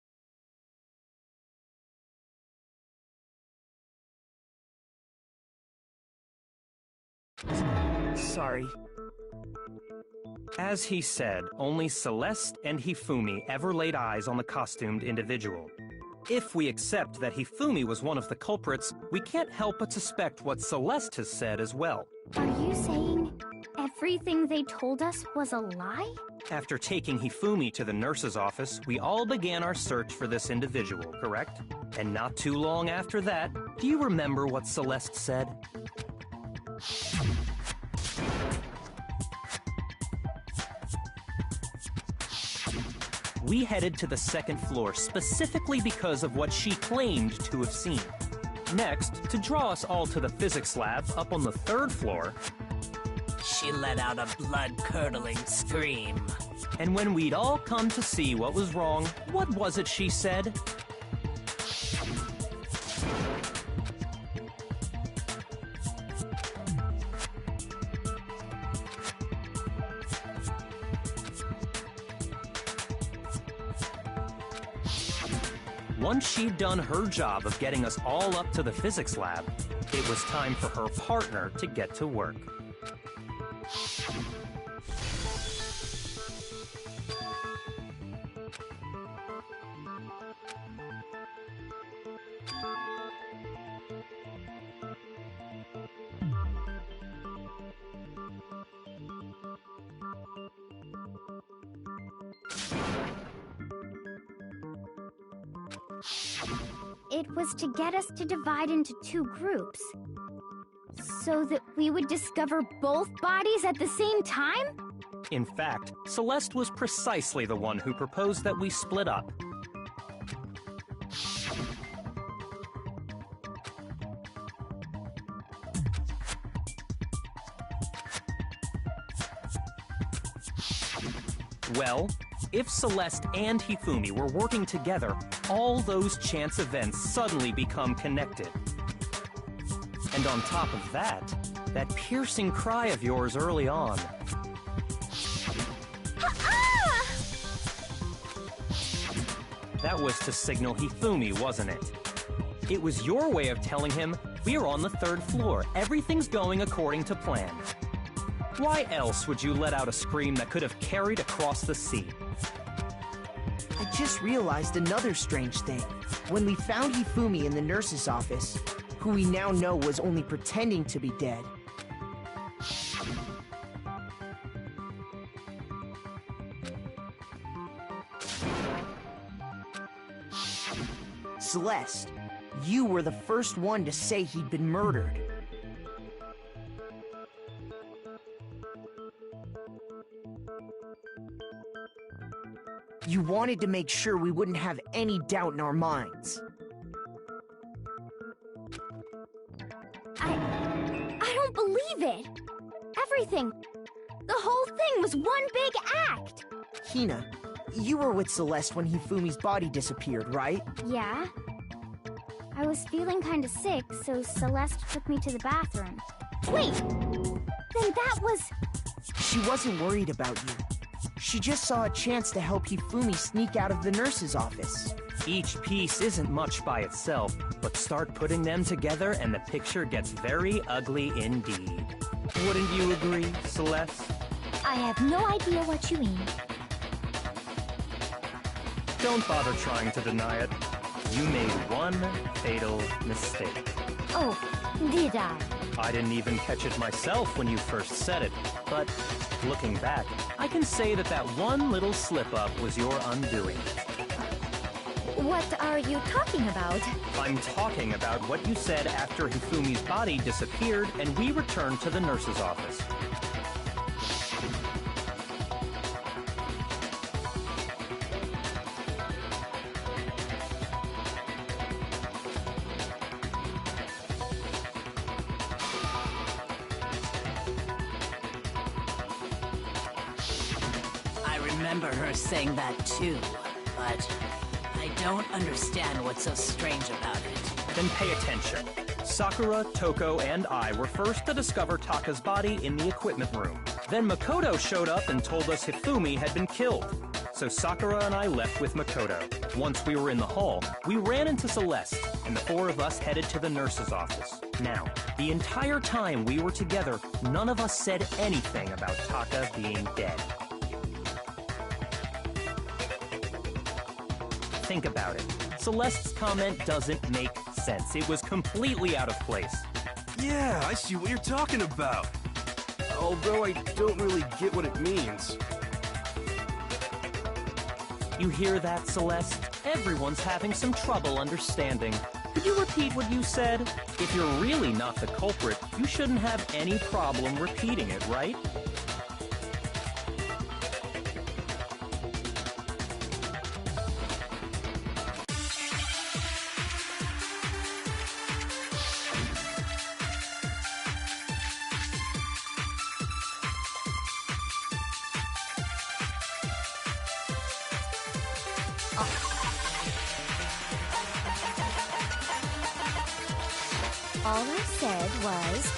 Sorry. As he said, only Celeste and Hifumi ever laid eyes on the costumed individual. If we accept that Hifumi was one of the culprits, we can't help but suspect what Celeste has said as well. Are you saying everything they told us was a lie? After taking Hifumi to the nurse's office, we all began our search for this individual, correct? And not too long after that, do you remember what Celeste said? We headed to the second floor specifically because of what she claimed to have seen. Next, to draw us all to the physics lab up on the third floor, she let out a blood-curdling scream. And when we'd all come to see what was wrong, what was it she said? Once she'd done her job of getting us all up to the physics lab, it was time for her partner to get to work. It was to get us to divide into two groups. So that we would discover both bodies at the same time? In fact, Celeste was precisely the one who proposed that we split up. Well, if Celeste and Hifumi were working together, all those chance events suddenly become connected. And on top of that, that piercing cry of yours early on. That was to signal Hifumi, wasn't it? It was your way of telling him, we're on the 3rd floor, everything's going according to plan. Why else would you let out a scream that could have carried across the sea? I just realized another strange thing. When we found Hifumi in the nurse's office, who we now know was only pretending to be dead, Celeste, you were the first one to say he'd been murdered. You wanted to make sure we wouldn't have any doubt in our minds. I don't believe it. Everything, the whole thing was one big act. Hina, you were with Celeste when Hifumi's body disappeared, right? Yeah. I was feeling kind of sick, so Celeste took me to the bathroom. Wait! Then that was... She wasn't worried about you. She just saw a chance to help Hifumi sneak out of the nurse's office. Each piece isn't much by itself, but start putting them together and the picture gets very ugly indeed. Wouldn't you agree, Celeste? I have no idea what you mean. Don't bother trying to deny it. You made one fatal mistake. Oh, did I? I didn't even catch it myself when you first said it, but looking back, I can say that that one little slip-up was your undoing. What are you talking about? I'm talking about what you said after Hifumi's body disappeared and we returned to the nurse's office. I remember her saying that too, but I don't understand what's so strange about it. Then pay attention. Sakura, Toko, and I were first to discover Taka's body in the equipment room. Then Makoto showed up and told us Hifumi had been killed. So Sakura and I left with Makoto. Once we were in the hall, we ran into Celeste, and the 4 of us headed to the nurse's office. Now, the entire time we were together, none of us said anything about Taka being dead. Think about it. Celeste's comment doesn't make sense. It was completely out of place. Yeah, I see what you're talking about. Although I don't really get what it means. You hear that, Celeste? Everyone's having some trouble understanding. Could you repeat what you said? If you're really not the culprit, you shouldn't have any problem repeating it, right? All I said was...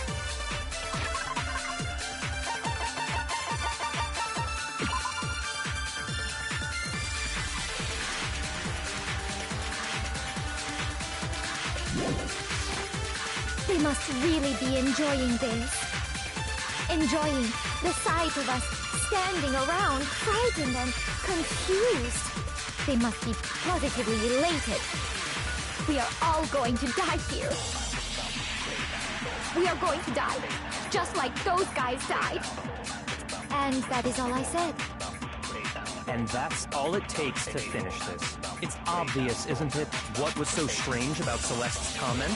They must really be enjoying this. Enjoying the sight of us standing around, frightened and confused. They must be positively elated. We are all going to die here. We are going to die, just like those guys died. And that is all I said. And that's all it takes to finish this. It's obvious, isn't it, what was so strange about Celeste's comment?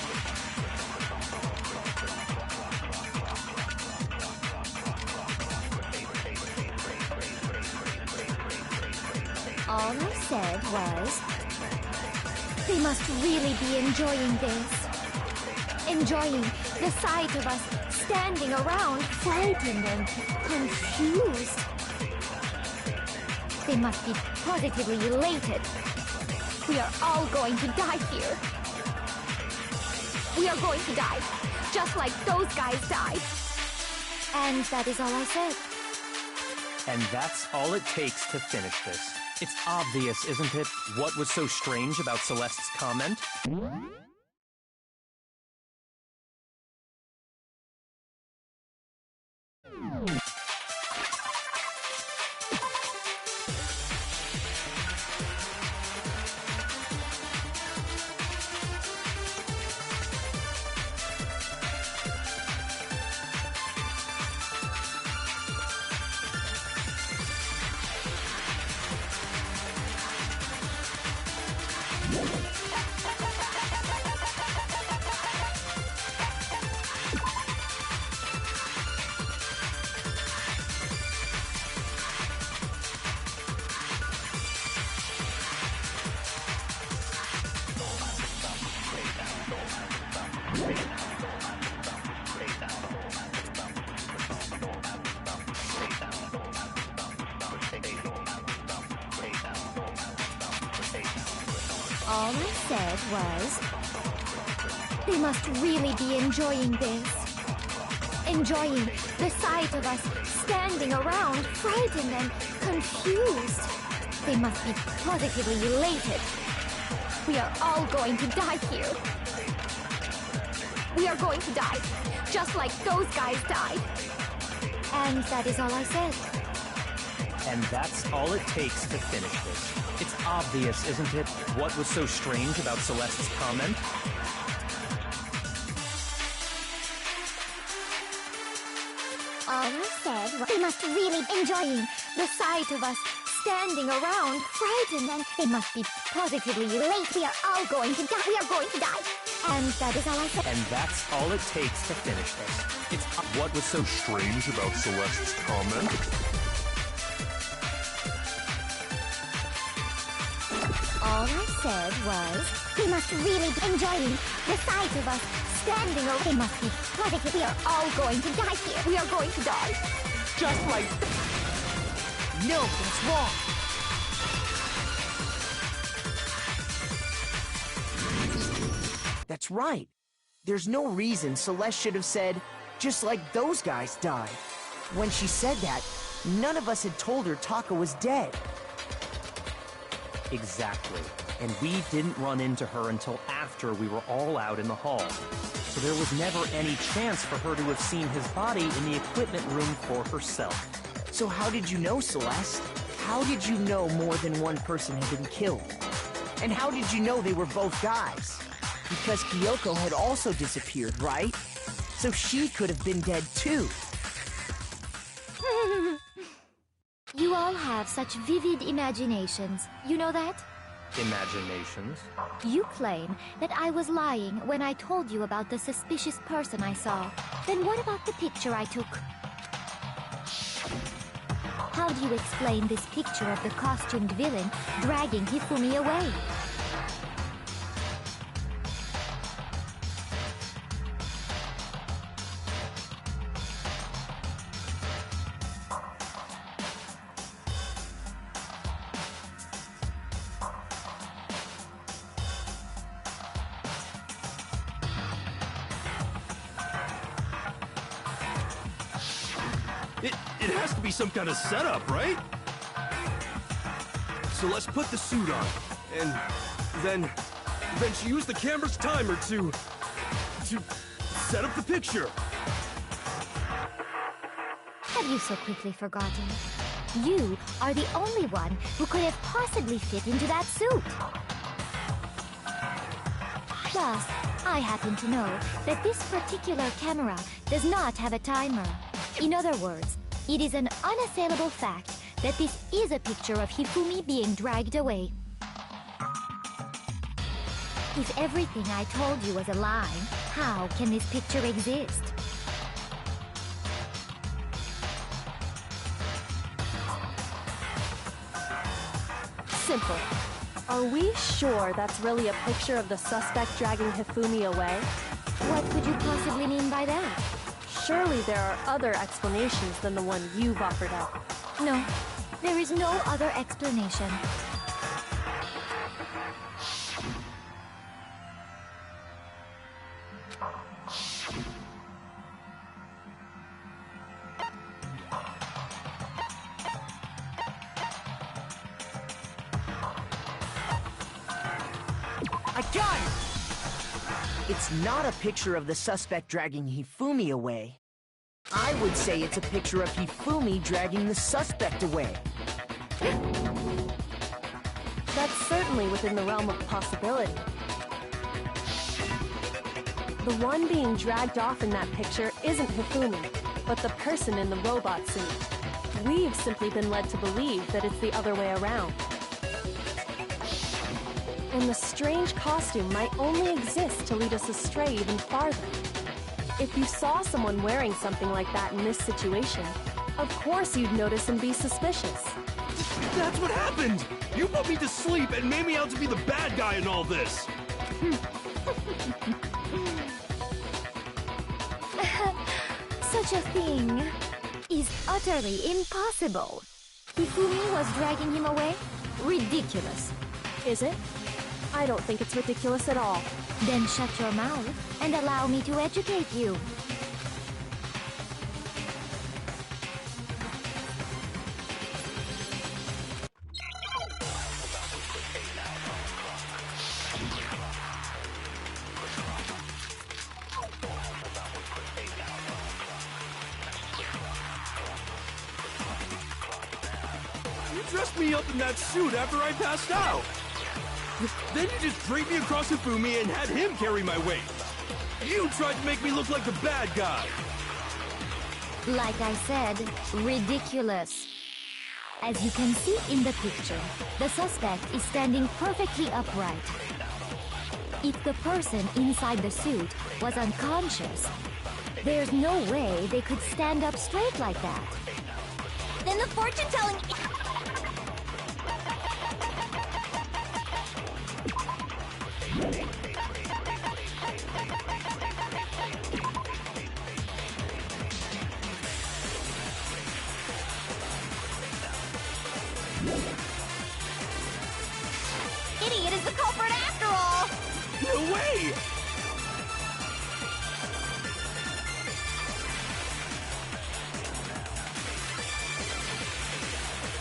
All I said was, they must really be enjoying this. Enjoying the sight of us standing around, frightened and confused. They must be positively elated. We are all going to die here. We are going to die, just like those guys died. And that is all I said. And that's all it takes to finish this. It's obvious, isn't it, what was so strange about Celeste's comment? All I said was, they must really be enjoying this. Enjoying the sight of us standing around, frightened and confused. They must be positively elated. We are all going to die here. We are going to die, just like those guys died. And that is all I said. And that's all it takes to finish this. It's obvious, isn't it, what was so strange about Celeste's comment? All I said was, they must really be enjoying the sight of us standing around, frightened, and they must be positively elated. We are all going to die. We are going to die. And that is all I said. And that's all it takes to finish this. It's what was so strange about Celeste's comment? All I said was, they must really be enjoying the sight of us standing over. They must be positive. We are all going to die here. We are going to die. Just like... No, what's wrong? That's right. There's no reason Celeste should have said, just like those guys died. When she said that, none of us had told her Taka was dead. Exactly. And we didn't run into her until after we were all out in the hall. So there was never any chance for her to have seen his body in the equipment room for herself. So how did you know, Celeste? How did you know more than one person had been killed? And how did you know they were both guys? Because Kyoko had also disappeared, right? So she could have been dead too. You all have such vivid imaginations. You know that? Imaginations? You claim that I was lying when I told you about the suspicious person I saw. Then what about the picture I took? How do you explain this picture of the costumed villain dragging Hifumi away? It has to be some kind of setup, right? So let's put the suit on, and then she used the camera's timer to set up the picture. Have you so quickly forgotten? You are the only one who could have possibly fit into that suit. Plus, I happen to know that this particular camera does not have a timer. In other words, it is an unassailable fact that this is a picture of Hifumi being dragged away. If everything I told you was a lie, how can this picture exist? simple. Are we sure that's really a picture of the suspect dragging Hifumi away? What could you possibly mean by that? Surely there are other explanations than the one you've offered up. No, there is no other explanation. I got it! It's not a picture of the suspect dragging Hifumi away. I would say it's a picture of Hifumi dragging the suspect away. That's certainly within the realm of possibility. The one being dragged off in that picture isn't Hifumi, but the person in the robot suit. We've simply been led to believe that it's the other way around. And the strange costume might only exist to lead us astray even farther. If you saw someone wearing something like that in this situation, of course you'd notice and be suspicious. That's what happened! You put me to sleep and made me out to be the bad guy in all this! Such a thing is utterly impossible. Hifumi was dragging him away? Ridiculous. Is it? I don't think it's ridiculous at all. Then shut your mouth and allow me to educate you. You dressed me up in that suit after I passed out! Then you just draped me across Hifumi and had him carry my weight! You tried to make me look like the bad guy! Like I said, ridiculous. As you can see in the picture, the suspect is standing perfectly upright. If the person inside the suit was unconscious, there's no way they could stand up straight like that. Then the fortune-telling... idiot is the culprit after all! No way!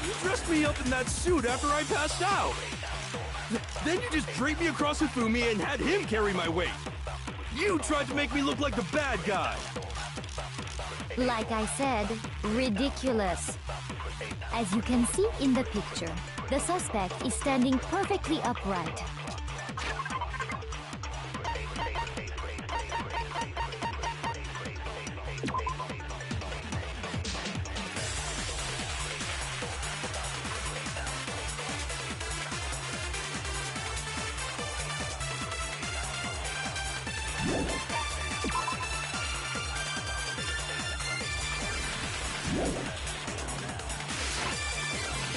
You dressed me up in that suit after I passed out! Then you just draped me across Hifumi and had him carry my weight! You tried to make me look like the bad guy! Like I said, ridiculous. As you can see in the picture, the suspect is standing perfectly upright.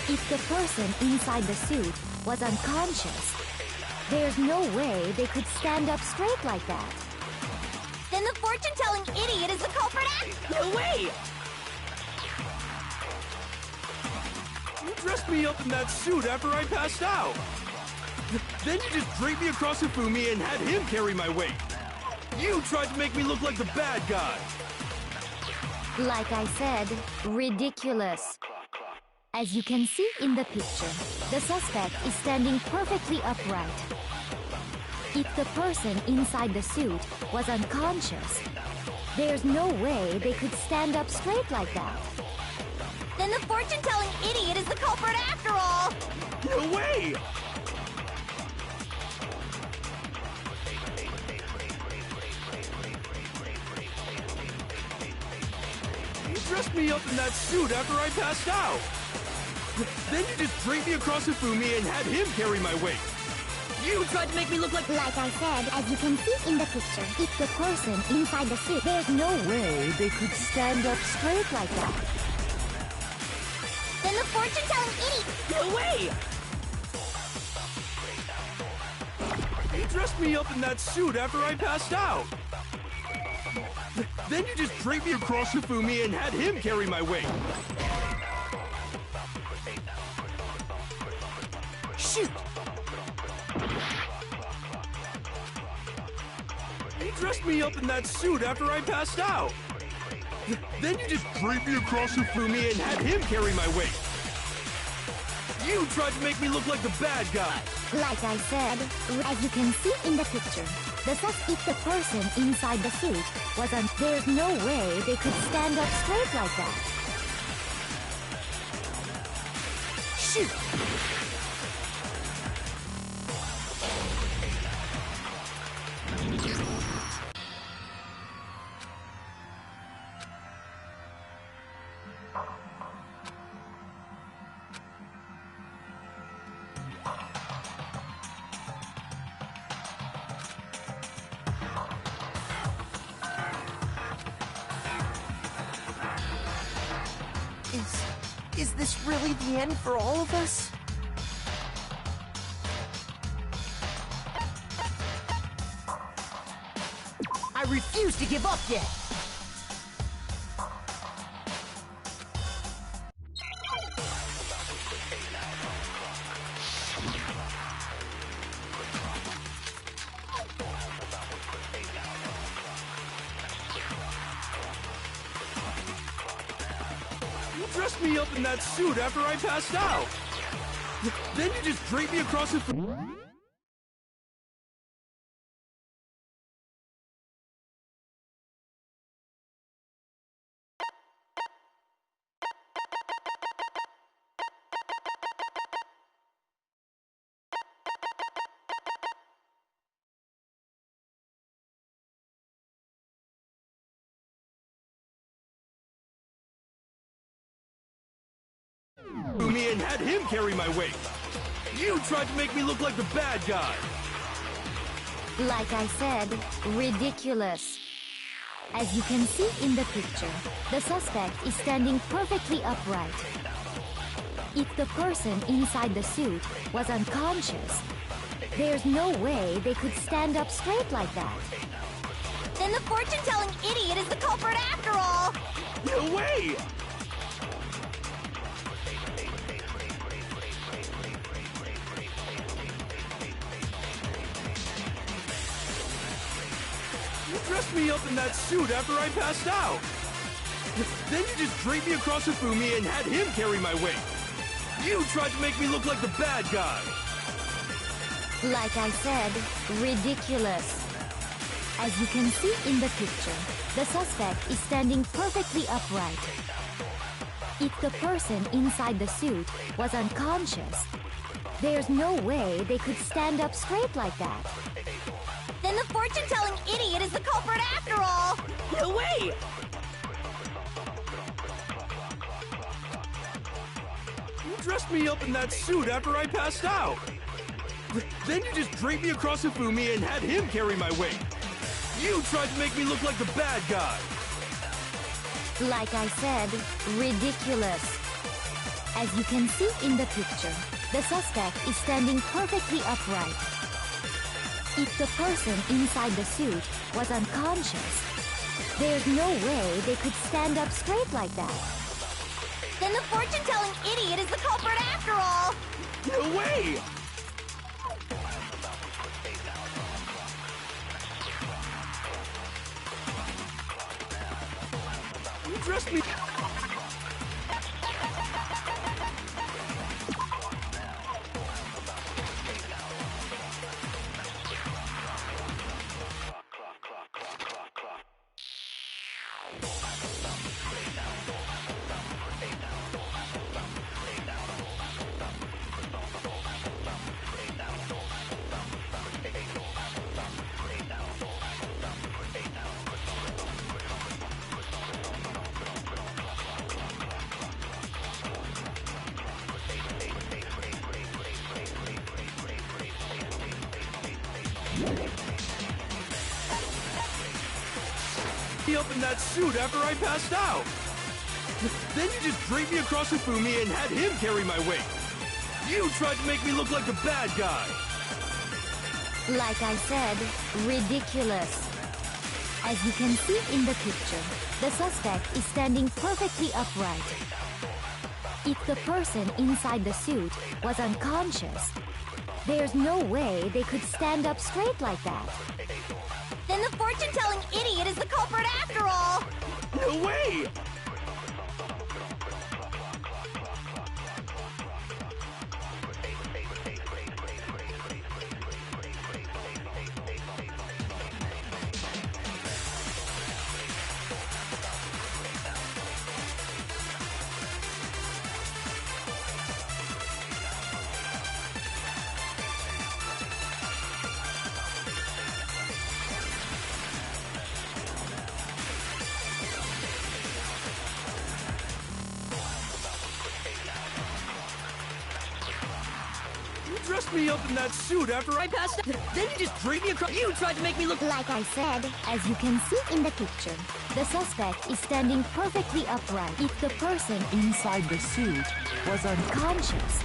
If the person inside the suit was unconscious, there's no way they could stand up straight like that. Then the fortune-telling idiot is the culprit after... No way! You dressed me up in that suit after I passed out! Then you just draped me across Hifumi and had him carry my weight! You tried to make me look like the bad guy! Like I said, ridiculous. As you can see in the picture, the suspect is standing perfectly upright. If the person inside the suit was unconscious, there's no way they could stand up straight like that. Then the fortune-telling idiot is the culprit after all! No way! You dressed me up in that suit after I passed out! Then you just draped me across Hifumi and had him carry my weight! You tried to make me look like... Like I said, as you can see in the picture, If the person inside the suit, there's no way they could stand up straight like that. then the fortune-telling idiot... No way! You dressed me up in that suit after I passed out. Then you just draped me across Hifumi and had him carry my weight. Shoot! You dressed me up in that suit after I passed out. Then you just draped me across Hifumi and had him carry my weight. You tried to make me look like the bad guy. Like I said, as you can see in the picture, if the person inside the suit was on, there's no way they could stand up straight like that. Shoot! Is this really the end for all of us? I refuse to give up yet! You dressed me up in that suit after I passed out. Then you just draped me across the... me and had him carry my weight. You tried to make me look like the bad guy. Like I said, ridiculous. As you can see in the picture, the suspect is standing perfectly upright. If the person inside the suit was unconscious, there's no way they could stand up straight like that. Then the fortune-telling idiot is the culprit after all! No way! You dressed me up in that suit after I passed out. Then you just draped me across Hifumi and had him carry my weight. You tried to make me look like the bad guy. Like I said, ridiculous. As you can see in the picture, the suspect is standing perfectly upright. If the person inside the suit was unconscious, there's no way they could stand up straight like that. Then the fortune-telling idiot is the culprit after all! No way! You dressed me up in that suit after I passed out. Then you just draped me across Hifumi and had him carry my weight. You tried to make me look like the bad guy. Like I said, ridiculous. As you can see in the picture, the suspect is standing perfectly upright. If the person inside the suit was unconscious, there's no way they could stand up straight like that. Then the fortune-telling idiot is the culprit after all! No way! You dressed me... up in that suit after I passed out. Then you just draped me across Hifumi and had him carry my weight. You tried to make me look like the bad guy. Like I said, ridiculous. As you can see in the picture, the suspect is standing perfectly upright. If the person inside the suit was unconscious, there's no way they could stand up straight like that. Then the fortune-telling idiot is the culprit after all! No way! You dressed me up in that suit after I passed out. Then you just dragged me across. You tried to make me look... Like I said, as you can see in the picture, the suspect is standing perfectly upright. If the person inside the suit was unconscious,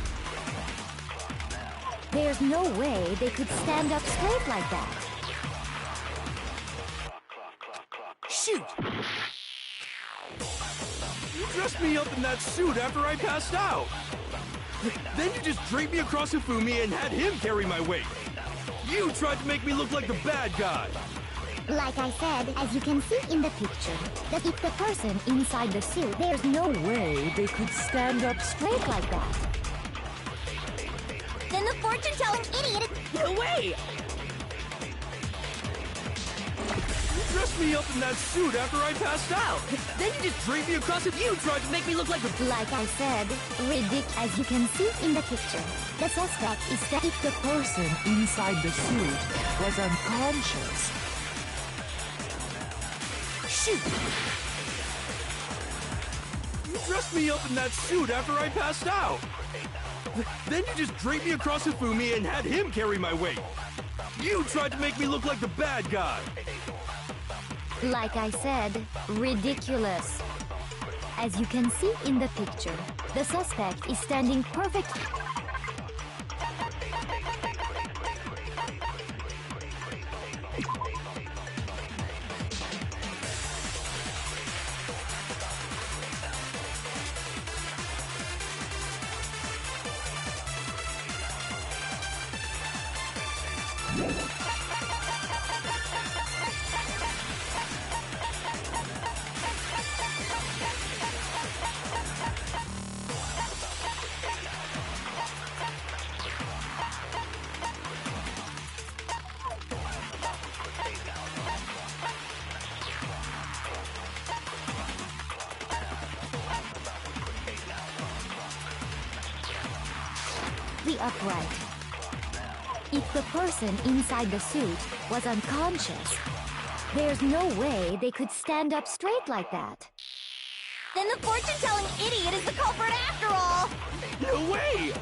there's no way they could stand up straight like that. Shoot! You dressed me up in that suit after I passed out. Then you just dragged me across Hifumi and had him carry my weight. You tried to make me look like the bad guy. Like I said, as you can see in the picture, that if the person inside the suit, there's no way they could stand up straight like that. Then the fortune-telling idiot is... No way! You dressed me up in that suit after I passed out. Then you just dragged me across it. You tried to make me look like the... Like I said, ridiculous. As you can see in the picture, the suspect is that if the person inside the suit was unconscious. Shoot! You dressed me up in that suit after I passed out. Then you just dragged me across Hifumi and had him carry my weight. You tried to make me look like the bad guy. Like I said, ridiculous. As you can see in the picture, the suspect is standing perfectly... upright. If the person inside the suit was unconscious, there's no way they could stand up straight like that. Then the fortune-telling idiot is the culprit after all! No way!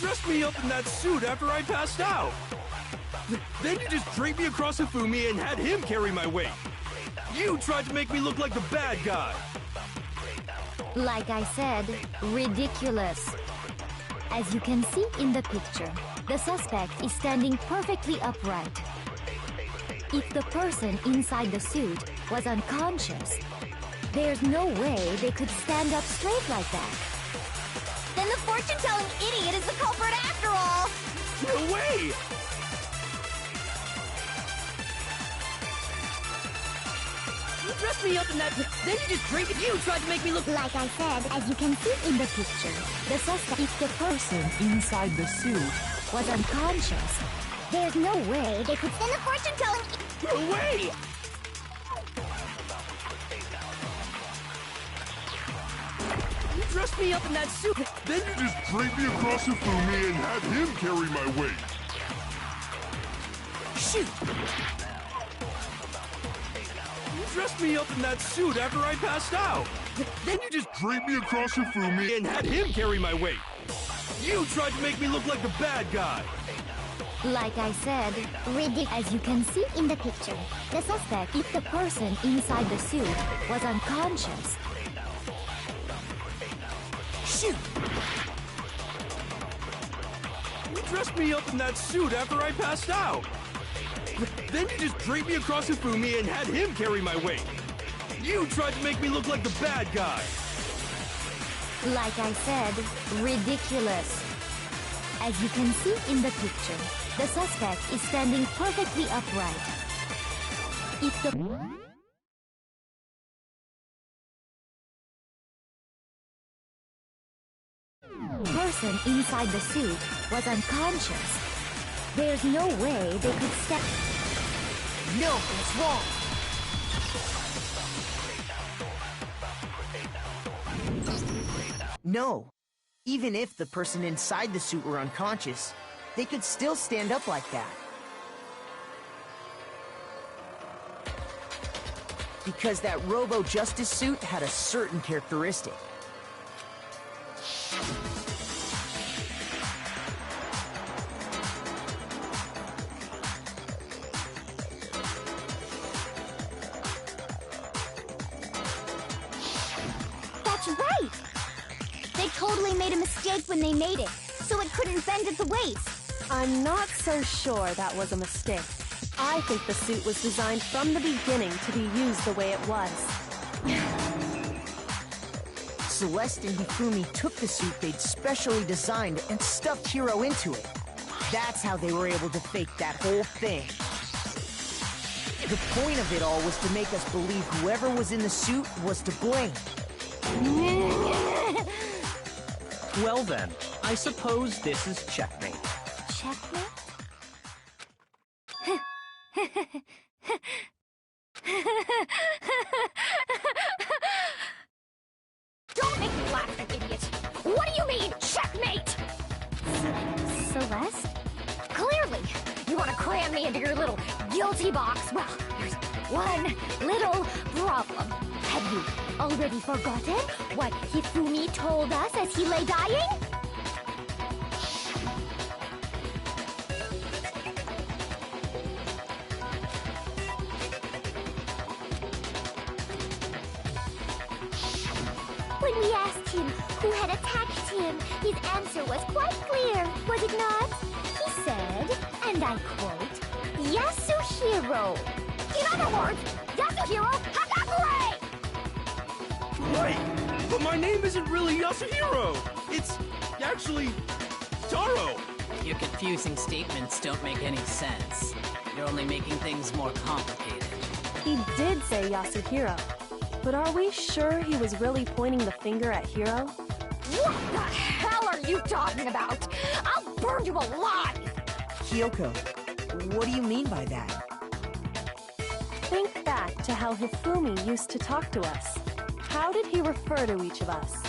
Dressed me up in that suit after I passed out. Then you just dragged me across Hifumi and had him carry my weight. You tried to make me look like the bad guy. Like I said, ridiculous. As you can see in the picture, the suspect is standing perfectly upright. If the person inside the suit was unconscious, there's no way they could stand up straight like that. Then the fortune-telling idiot is the culprit after all! No way! You dressed me up in that... Then you just dragged it. You tried to make me look... Like I said, as you can see in the picture, the suspect, if the person inside the suit was unconscious, There's no way they could send a fortune-telling... No way! You dressed me up in that suit. Then you just draped me across Hifumi and had him carry my weight. Shoot! You dressed me up in that suit after I passed out. Then you just Draped me across Hifumi and had him carry my weight. You tried to make me look like the bad guy. Like I said, as you can see in the picture, the suspect, if the person inside the suit was unconscious. Shoot! You dressed me up in that suit after I passed out. Then you just draped me across Hifumi and had him carry my weight. You tried to make me look like the bad guy. Like I said, ridiculous. As you can see in the picture, the suspect is standing perfectly upright. If the person inside the suit was unconscious, there's no way they could step... No, it's wrong. No. Even if the person inside the suit were unconscious, they could still stand up like that. Because that Robo-Justice suit had a certain characteristic. That's right! They totally made a mistake when they made it, so it couldn't bend at the waist. I'm not so sure that was a mistake. I think the suit was designed from the beginning to be used the way it was. Celeste and Hifumi took the suit they'd specially designed and stuffed Hiro into it. That's how they were able to fake that whole thing. The point of it all was to make us believe whoever was in the suit was to blame. Well then, I suppose this is checkmate. checkmate? Don't make me laugh, you idiot! What do you mean, checkmate? Celeste? Clearly, you want to cram me into your little guilty box. Well, there's one little problem. Have you already forgotten what Hifumi told us as he lay dying? When we asked him who had attacked him, his answer was quite clear, was it not? He said, and I quote, Yasuhiro. In other words, Yasuhiro Hagakure! Wait, but my name isn't really Yasuhiro. It's actually Taro. Your confusing statements don't make any sense. You're only making things more complicated. He did say Yasuhiro. But are we sure he was really pointing the finger at Hiro? What the hell are you talking about? I'll burn you alive! Kyoko, what do you mean by that? Think back to how Hifumi used to talk to us. How did he refer to each of us?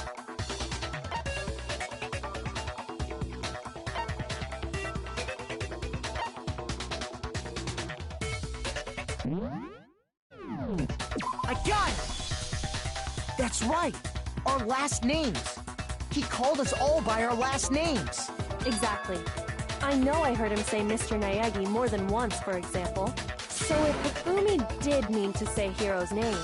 I got it! That's right! Our last names! He called us all by our last names! Exactly. I know I heard him say Mr. Naegi more than once, for example. So if Hifumi did mean to say Hiro's name,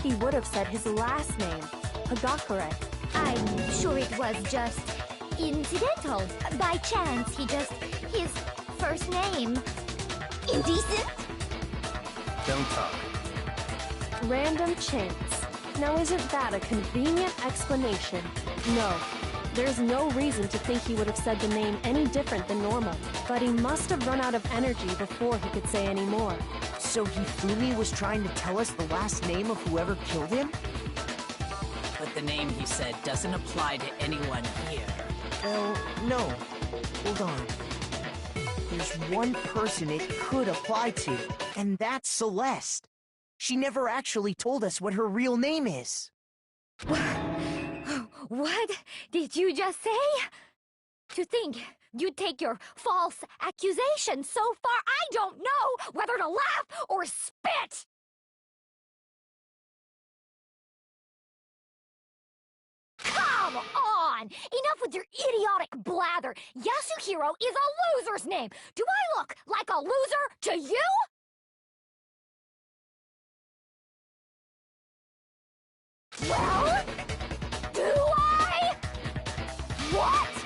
he would have said his last name, Hagakure. I'm sure it was just incidental. By chance, his first name. Indecent? Don't talk. Random chance. Now isn't that a convenient explanation? No. There's no reason to think he would have said the name any different than normal. But he must have run out of energy before he could say any more. So Hifumi was trying to tell us the last name of whoever killed him? But the name he said doesn't apply to anyone here. Well, no. Hold on. There's one person it could apply to, and that's Celeste. She never actually told us what her real name is. What did you just say? To think you'd take your false accusation so far, I don't know whether to laugh or spit! Come on! Enough with your idiotic blather! Yasuhiro is a loser's name! Do I look like a loser to you? Well, do I? What?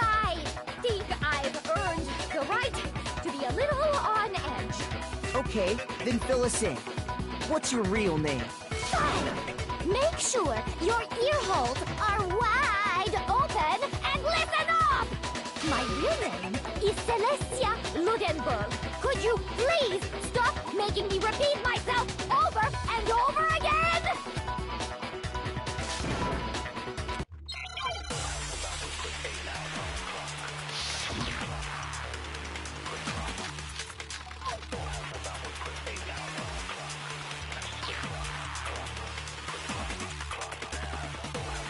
I think I've earned the right to be a little on edge. Okay, then fill us in. What's your real name? Fine. Make sure your ear holes are wide open and listen up! My real name is Celestia Ludenberg. Could you please stop making me repeat myself over and over again?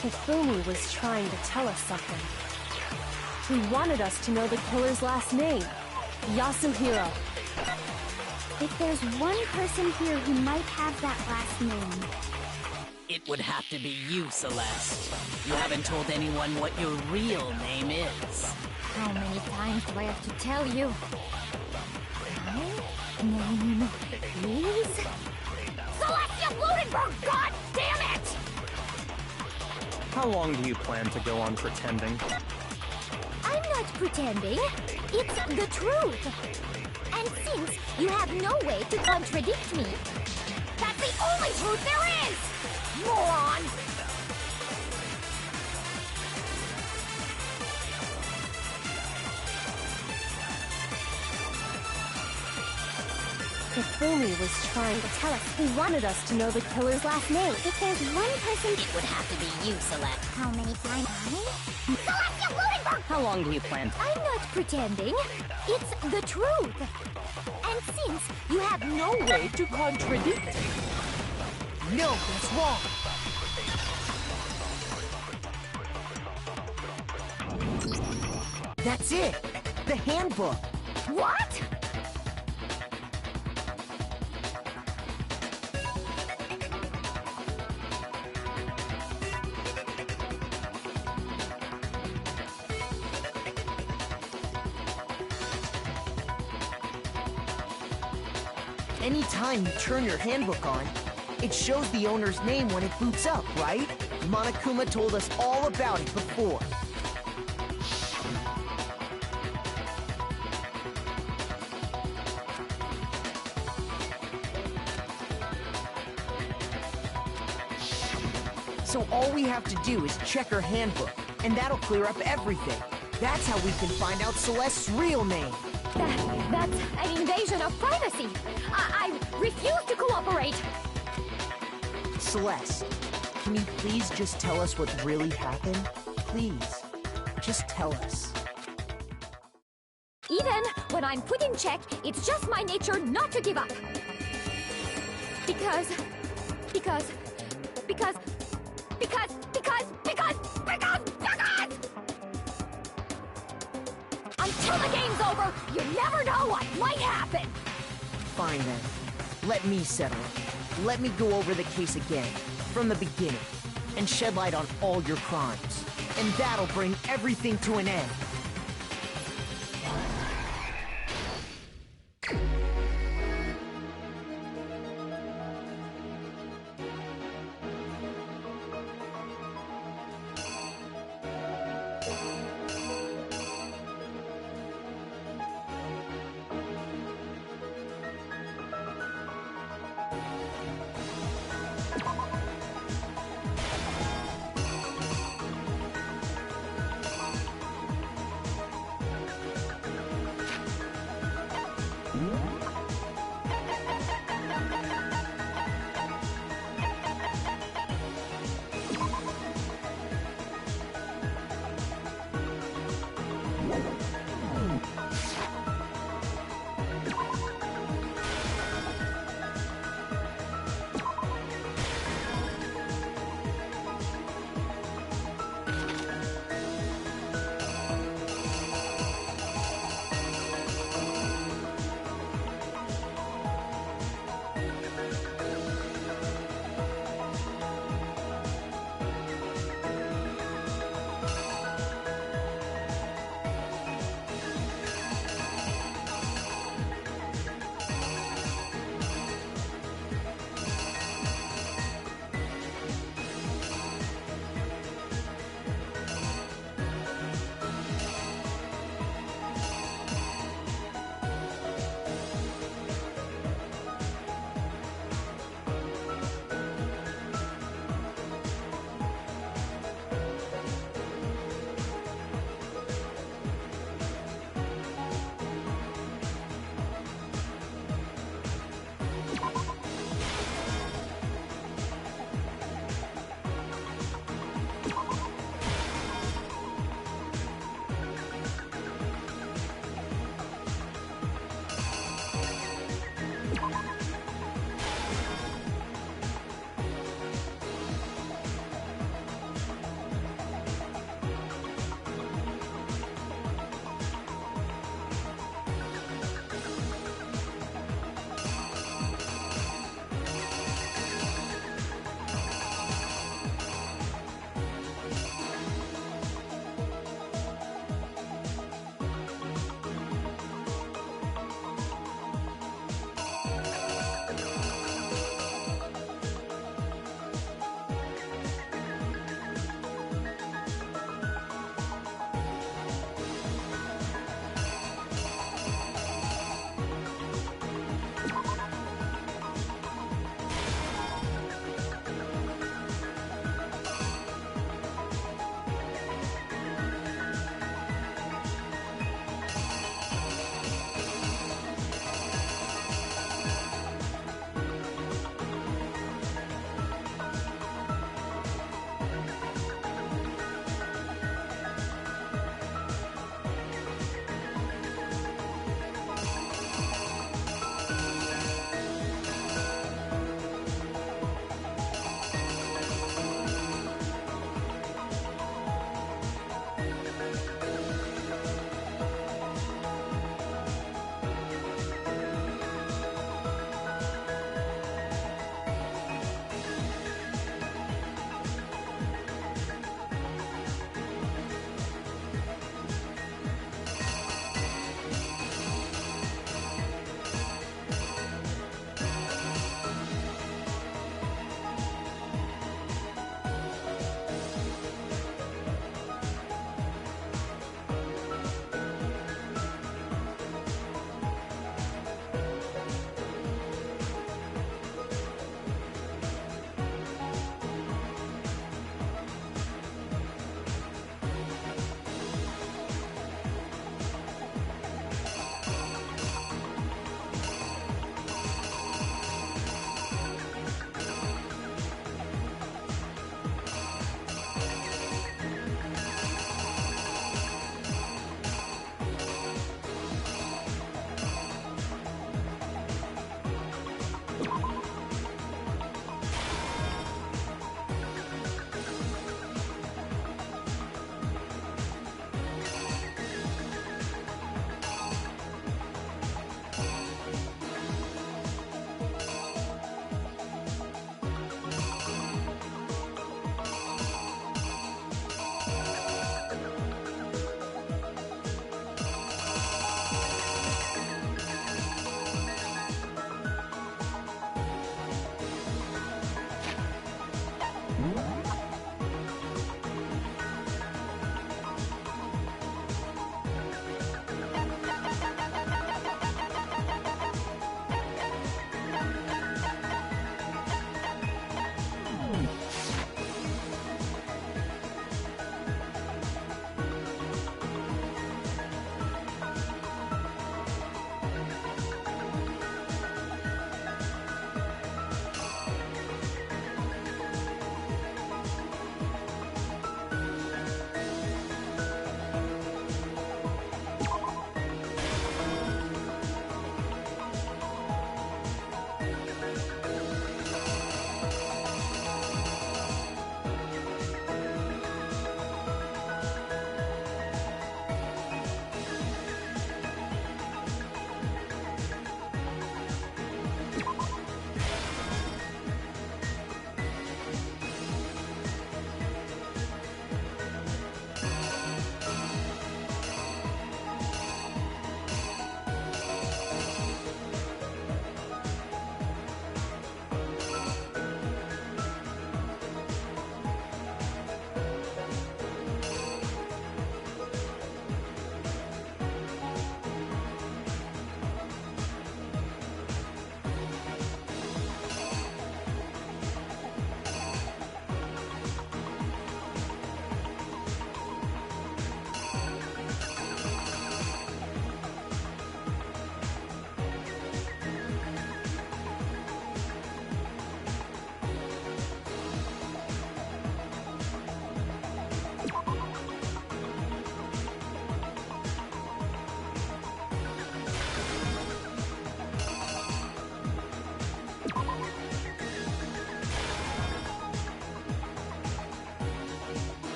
Hifumi was trying to tell us something. He wanted us to know the killer's last name, Yasuhiro. If there's one person here who might have that last name... It would have to be you, Celeste. You haven't told anyone what your real name is. How many times do I have to tell you? My name is... Celestia Ludenberg, god damn it! How long do you plan to go on pretending? I'm not pretending. It's the truth. And since you have no way to contradict me, that's the only truth there is! Moron! Hifumi was trying to tell us. He wanted us to know the killer's last name. If there's one person... It would have to be you, Celeste. How many times? Celestia Ludenberg! How long do you plan? I'm not pretending. It's the truth. And since you have no way to contradict me... No, that's wrong. That's it. The handbook. What? Anytime you turn your handbook on, it shows the owner's name when it boots up, right? Monokuma told us all about it before. So all we have to do is check her handbook, and that'll clear up everything. That's how we can find out Celeste's real name. That's an invasion of privacy. I refuse to cooperate. Celeste, can you please just tell us what really happened? Please, just tell us. Even when I'm put in check, it's just my nature not to give up. Because... Until the game's over, you never know what might happen! Fine then. Let me settle it. Let me go over the case again, from the beginning, and shed light on all your crimes. And that'll bring everything to an end.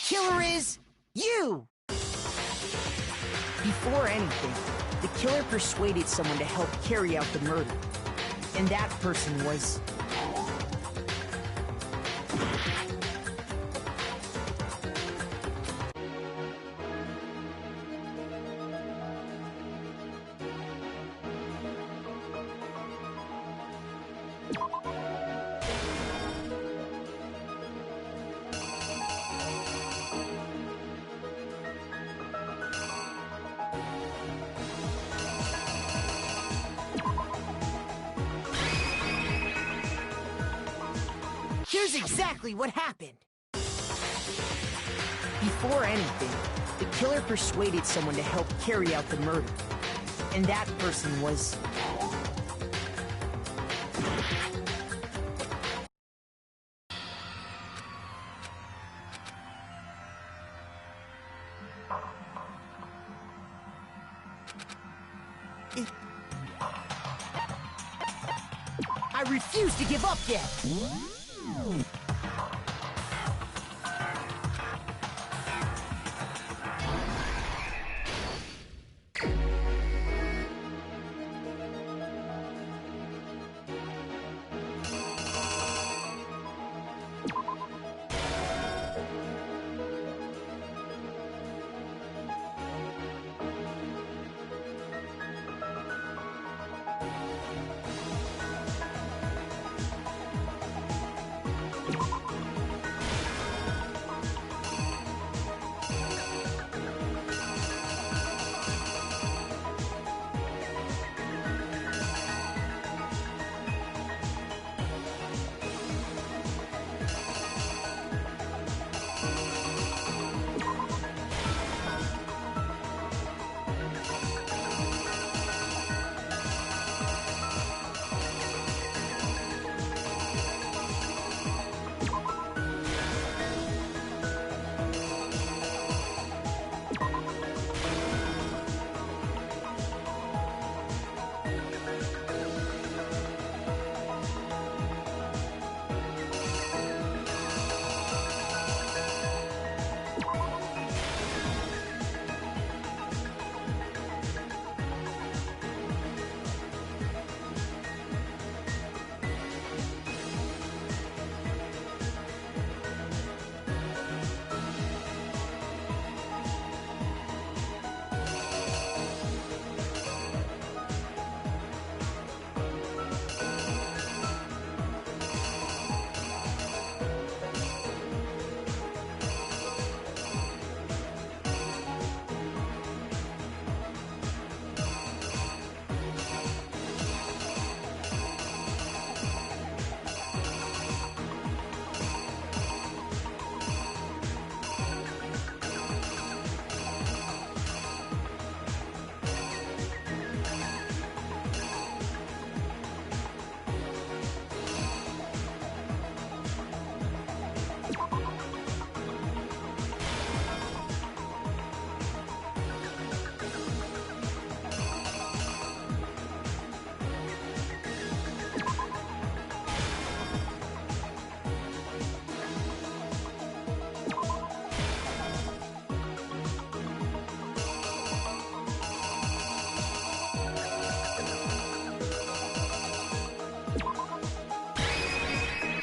killer is you! Before anything, the killer persuaded someone to help carry out the murder. And that person was... Here's exactly what happened. Before anything, the killer persuaded someone to help carry out the murder. And that person was... I refuse to give up yet!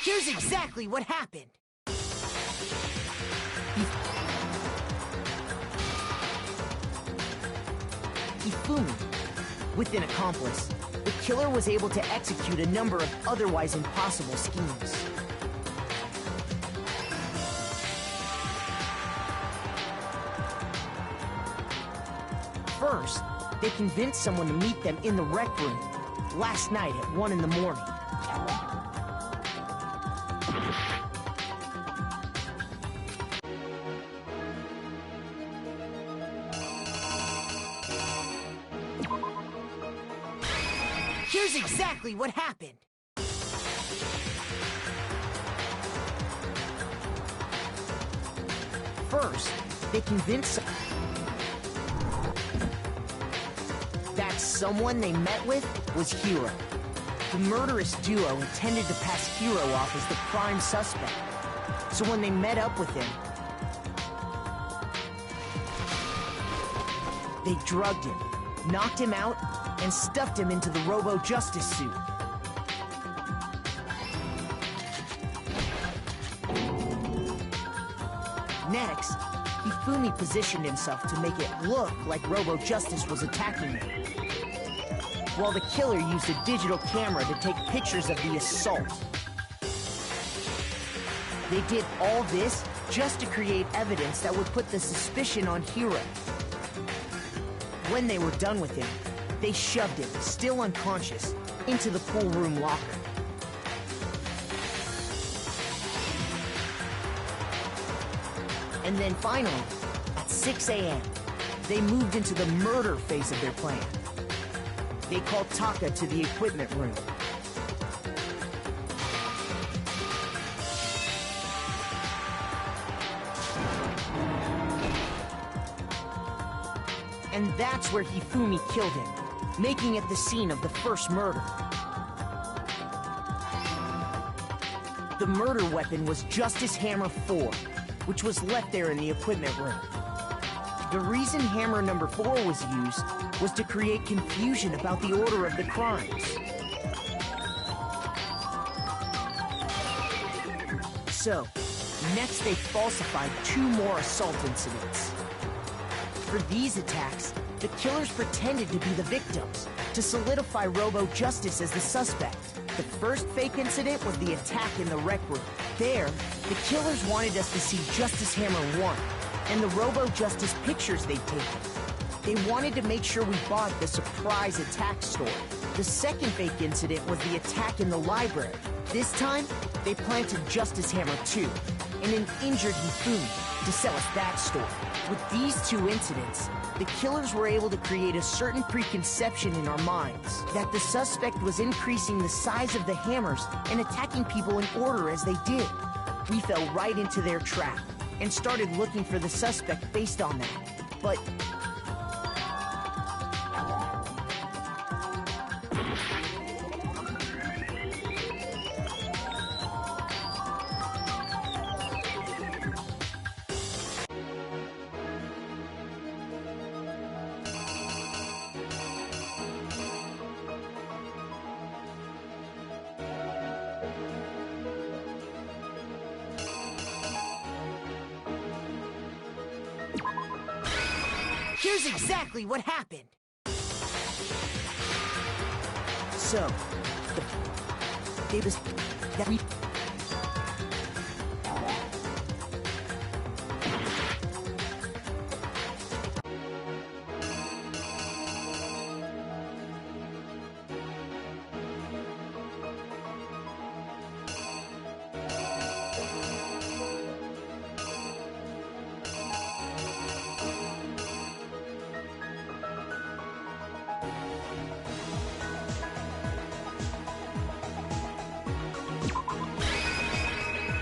Here's exactly what happened. Ifumi, with an accomplice, the killer was able to execute a number of otherwise impossible schemes. First, they convinced someone to meet them in the rec room last night at 1 in the morning. Here's exactly what happened. First, they convinced that someone they met with was Hiro. The murderous duo intended to pass Hiro off as the prime suspect. So when they met up with him, They drugged him, knocked him out, and stuffed him into the Robo-Justice suit. Next, Hifumi positioned himself to make it look like Robo-Justice was attacking him, while the killer used a digital camera to take pictures of the assault. They did all this just to create evidence that would put the suspicion on Hiro. When they were done with him, they shoved him, still unconscious, into the pool room locker. And then finally, at 6 a.m., they moved into the murder phase of their plan. They called Taka to the equipment room. And that's where Hifumi killed him, making it the scene of the first murder. The murder weapon was Justice Hammer 4, which was left there in the equipment room. The reason Hammer number 4 was used was to create confusion about the order of the crimes. So, next they falsified 2 more assault incidents. For these attacks, the killers pretended to be the victims, to solidify Robo-Justice as the suspect. The first fake incident was the attack in the rec room. There, the killers wanted us to see Justice Hammer 1, and the Robo-Justice pictures they'd taken. They wanted to make sure we bought the surprise attack story. The second fake incident was the attack in the library. This time, they planted Justice Hammer 2, and an injured Hifumi, to sell us that story. With these 2 incidents, the killers were able to create a certain preconception in our minds that the suspect was increasing the size of the hammers and attacking people in order as they did. We fell right into their trap and started looking for the suspect based on that. But here's exactly what happened. So, it was that we...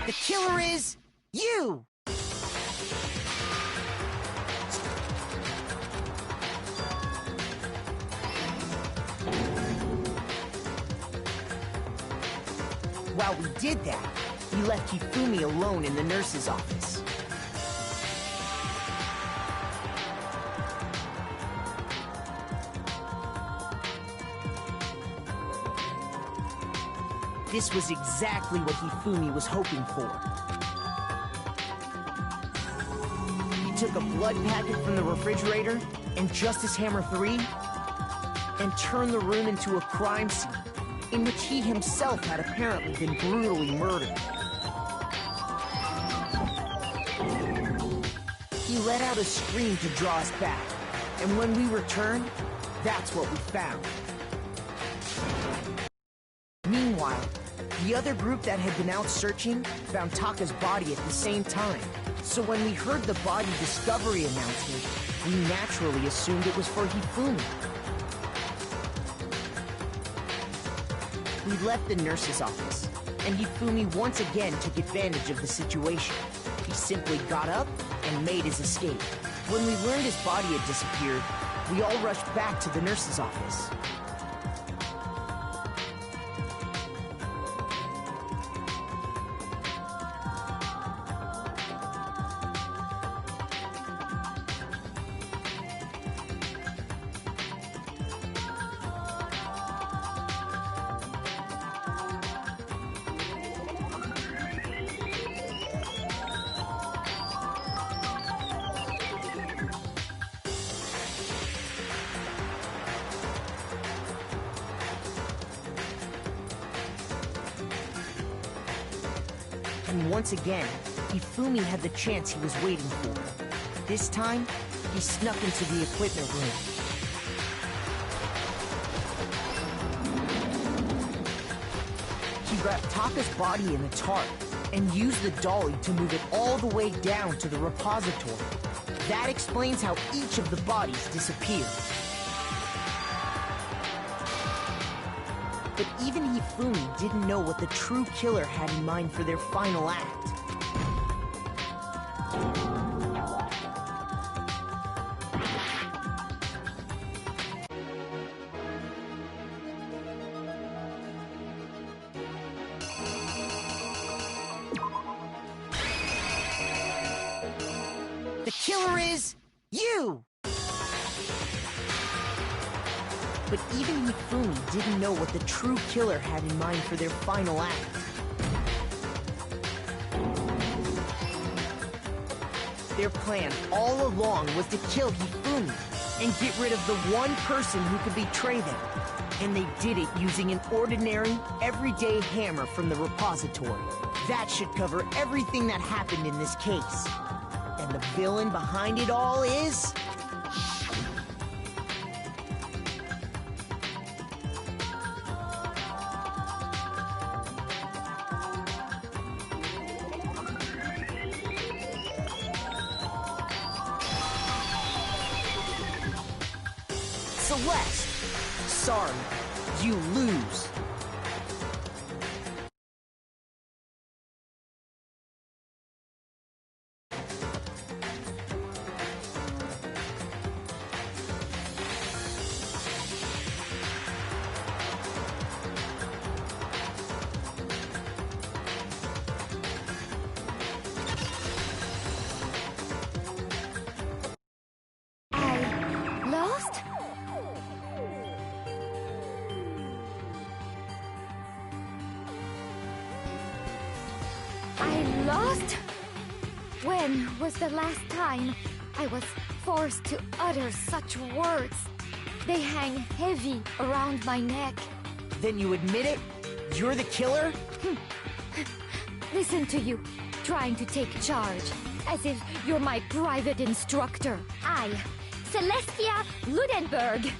The killer is you! While we did that, we left Hifumi alone in the nurse's office. This was exactly what Hifumi was hoping for. He took a blood packet from the refrigerator and Justice Hammer 3 and turned the room into a crime scene in which he himself had apparently been brutally murdered. He let out a scream to draw us back, and when we returned, that's what we found. Meanwhile, the other group that had been out searching found Taka's body at the same time. So when we heard the body discovery announcement, we naturally assumed it was for Hifumi. We left the nurse's office, and Hifumi once again took advantage of the situation. He simply got up and made his escape. When we learned his body had disappeared, we all rushed back to the nurse's office. And once again, Hifumi had the chance he was waiting for. This time, he snuck into the equipment room. He wrapped Taka's body in a tarp and used the dolly to move it all the way down to the repository. That explains how each of the bodies disappeared. But even Hifumi didn't know what the true killer had in mind for their final act. The killer is you! But even Hifumi didn't know what the true killer had in mind for their final act. Their plan all along was to kill Hifumi and get rid of the one person who could betray them. And they did it using an ordinary, everyday hammer from the repository. That should cover everything that happened in this case. And the villain behind it all is... Celeste! Sorry, you lose. Lost? I lost? When was the last time I was forced to utter such words? They hang heavy around my neck. Then you admit it? You're the killer? Listen to you, trying to take charge, as if you're my private instructor. I, Celestia Ludenberg.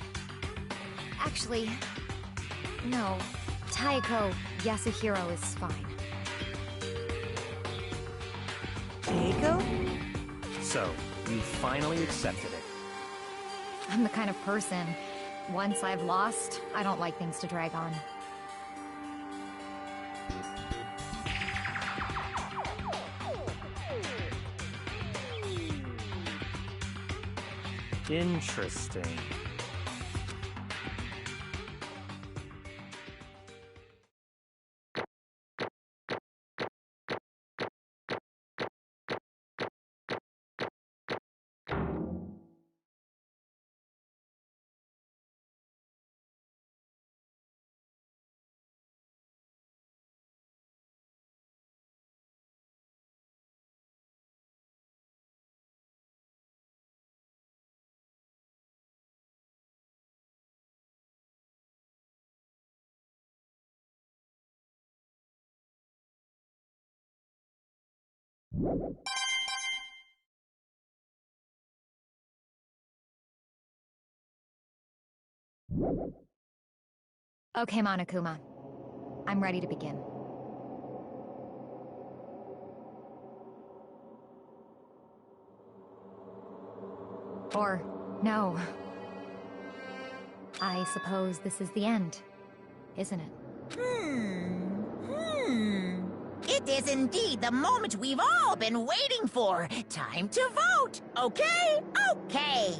Actually, no. Taiko Yasuhiro is fine. Taiko? So, you finally accepted it. I'm the kind of person, once I've lost, I don't like things to drag on. Interesting. Okay, Monokuma. I'm ready to begin. Or, no. I suppose this is the end, isn't it? It is indeed the moment we've all been waiting for. Time to vote, okay? Okay.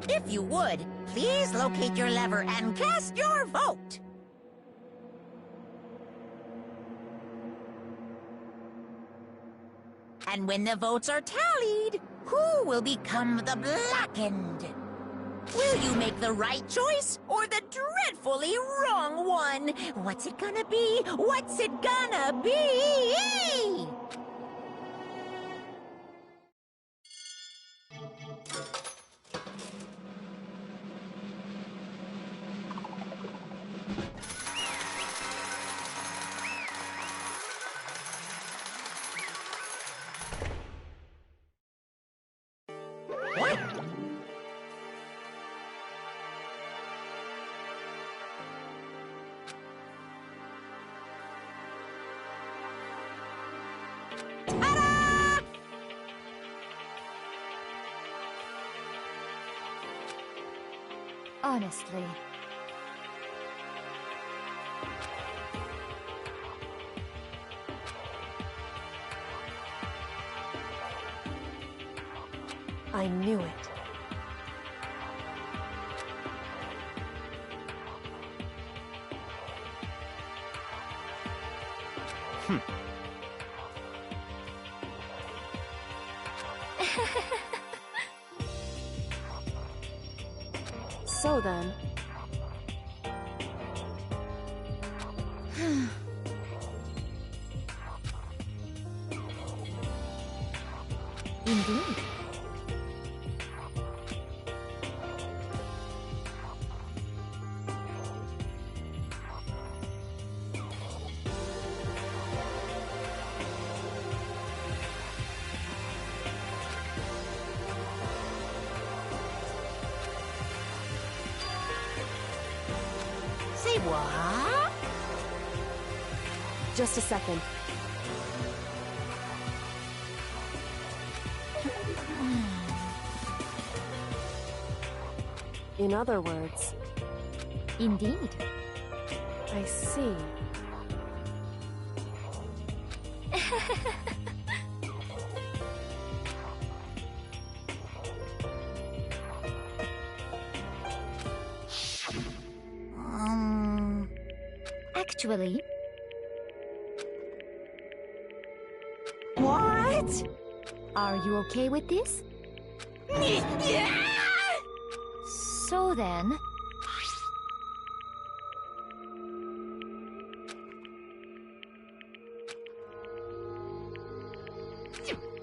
If you would, please locate your lever and cast your vote. And when the votes are tallied, who will become the blackened? Will you make the right choice or the dreadfully wrong one? What's it gonna be? What's it gonna be? Honestly. I knew it. So then... Indeed. Say what? Just a second. In other words... Indeed. I see. Actually... What? Are you okay with this? So then...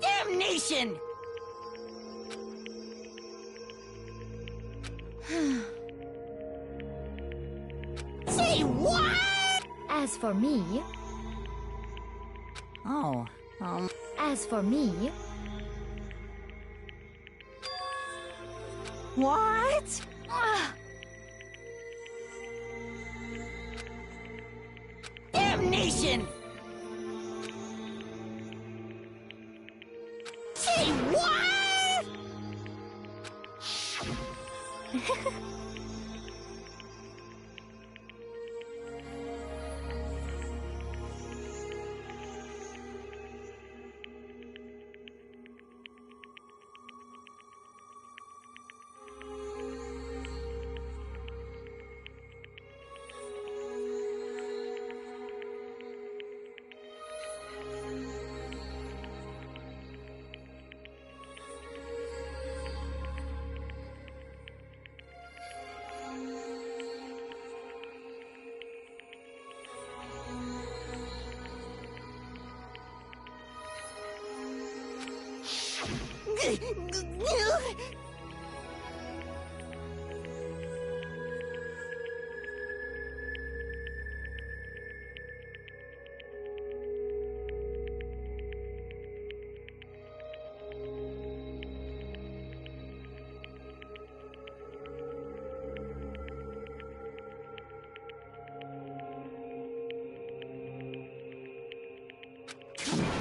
Damnation! Say what? As for me... Oh, As for me... What? Damnation! Say what?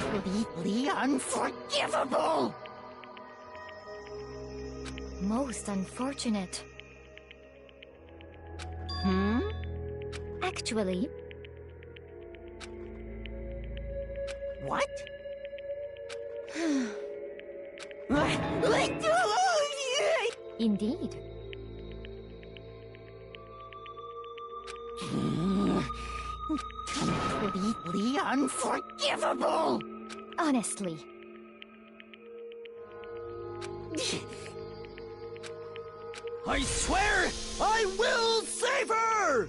Completely unforgivable! Most unfortunate. Actually... What? Indeed. Completely unforgivable! Honestly. I swear I will save her!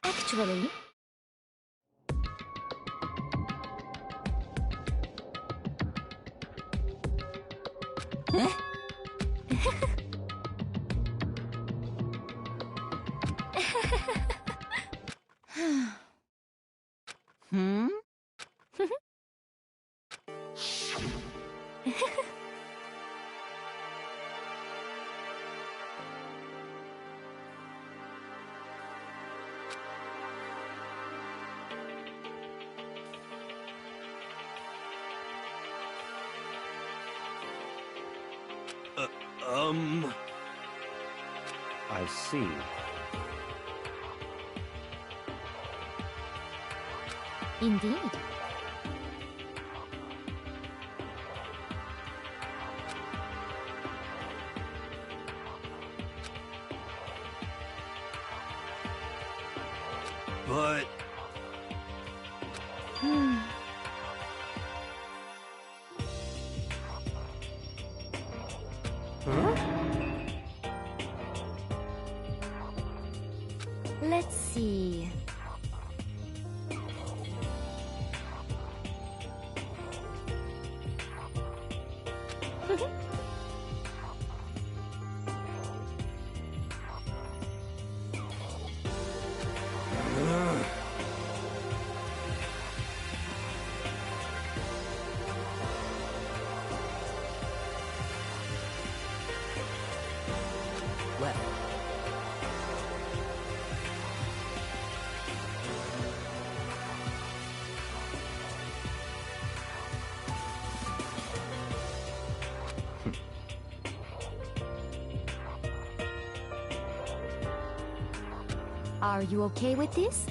Actually... I see. Indeed. But... Let's see. Well, Are you okay with this?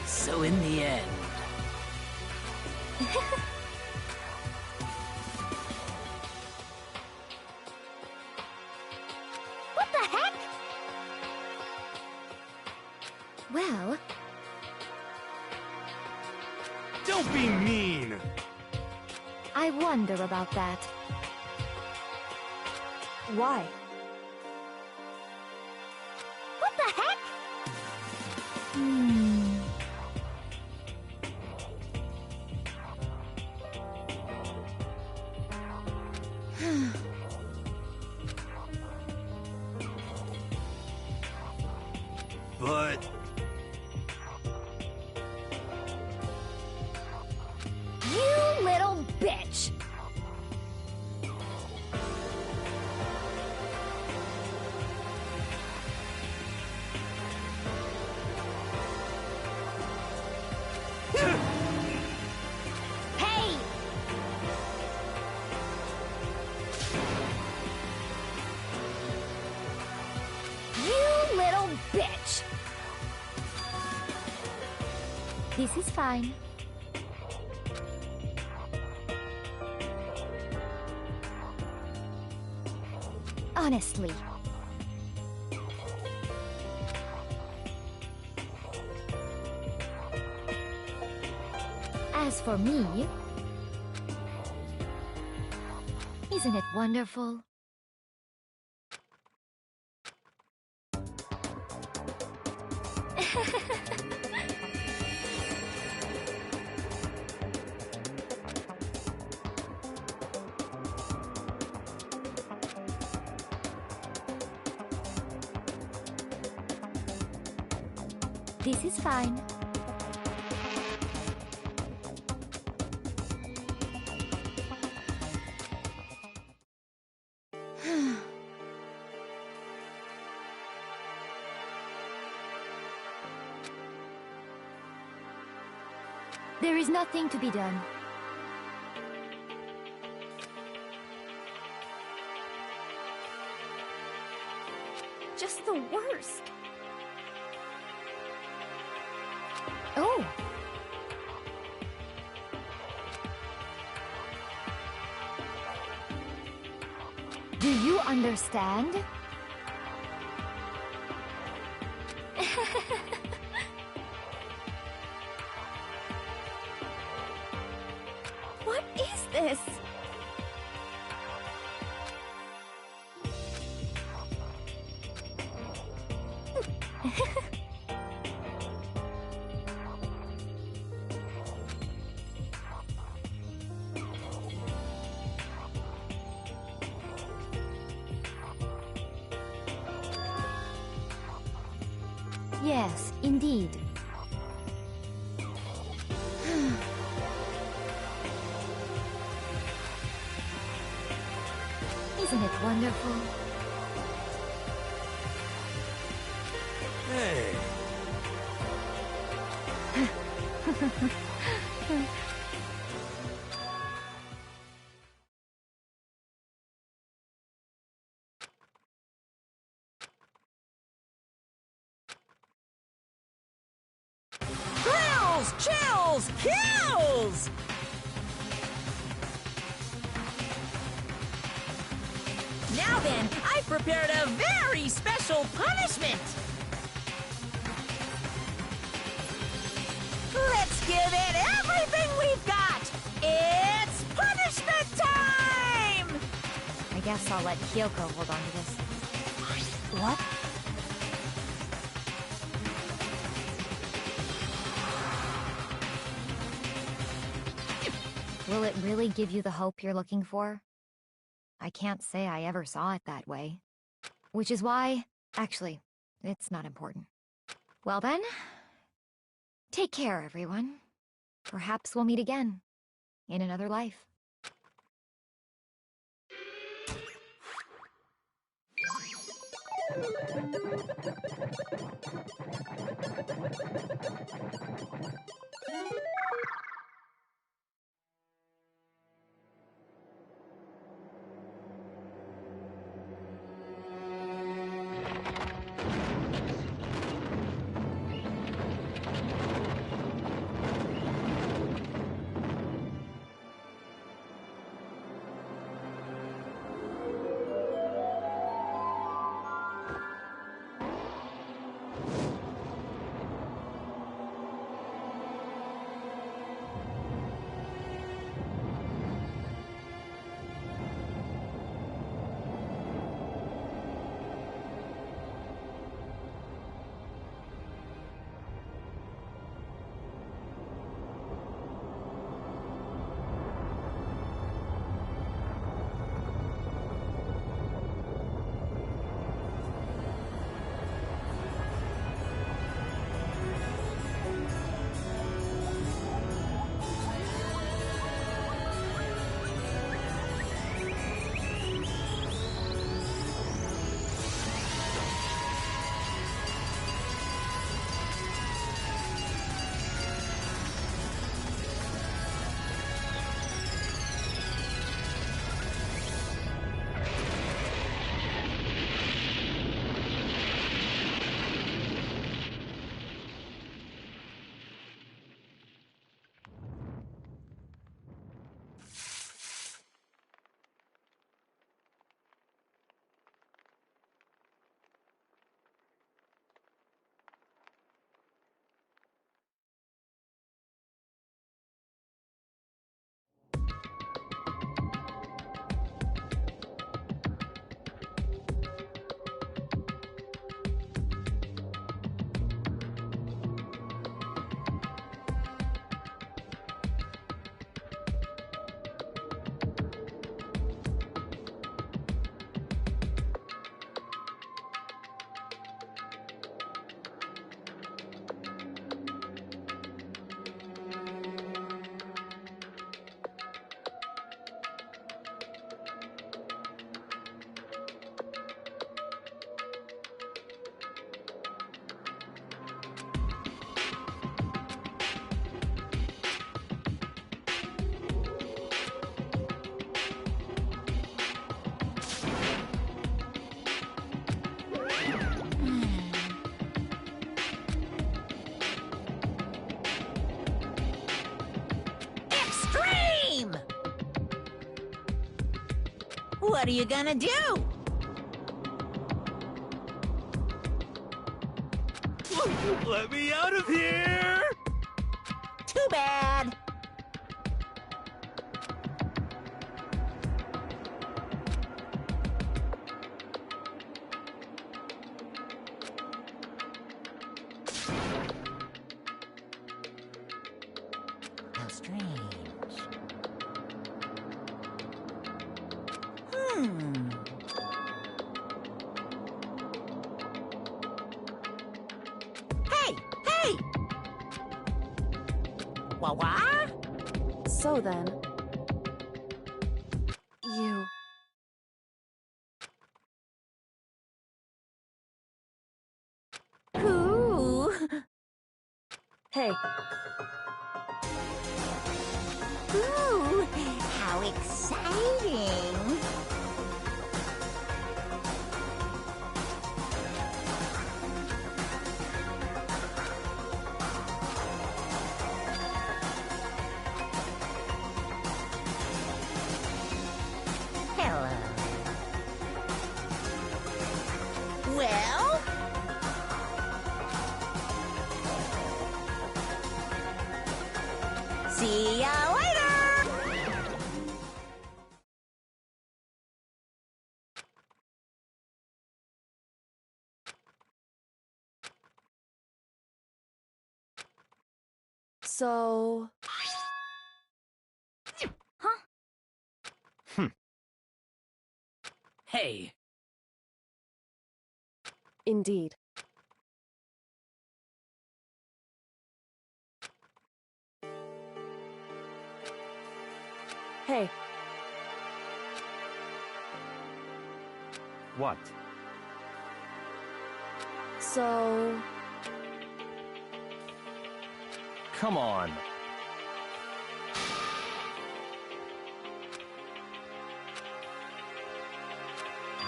so in the end, What the heck? Well, Don't be mean! I wonder about that. Why? What the heck? But... You little bitch! Hey! You little bitch! This is fine. Honestly. As for me, isn't it wonderful? This is fine. There is nothing to be done. Just the worst. Oh! Do you understand? What is this? Yes, indeed. Isn't it wonderful? Hey. Thrills, chills, kills! Now then, I've prepared a very special punishment! Let's give it everything we've got! It's punishment time! I guess I'll let Kyoko hold on to this. What? Will it really give you the hope you're looking for? I can't say I ever saw it that way. Which is why... Actually, it's not important. Well then, take care, everyone. Perhaps we'll meet again. In another life. What are you gonna do? Let me out of here! Too bad. How strange. What? So then... You... Ooh. Hey, Ooh, how exciting! Hello. Well? See ya later! so... Hey, Indeed. Hey, What? so... Come on.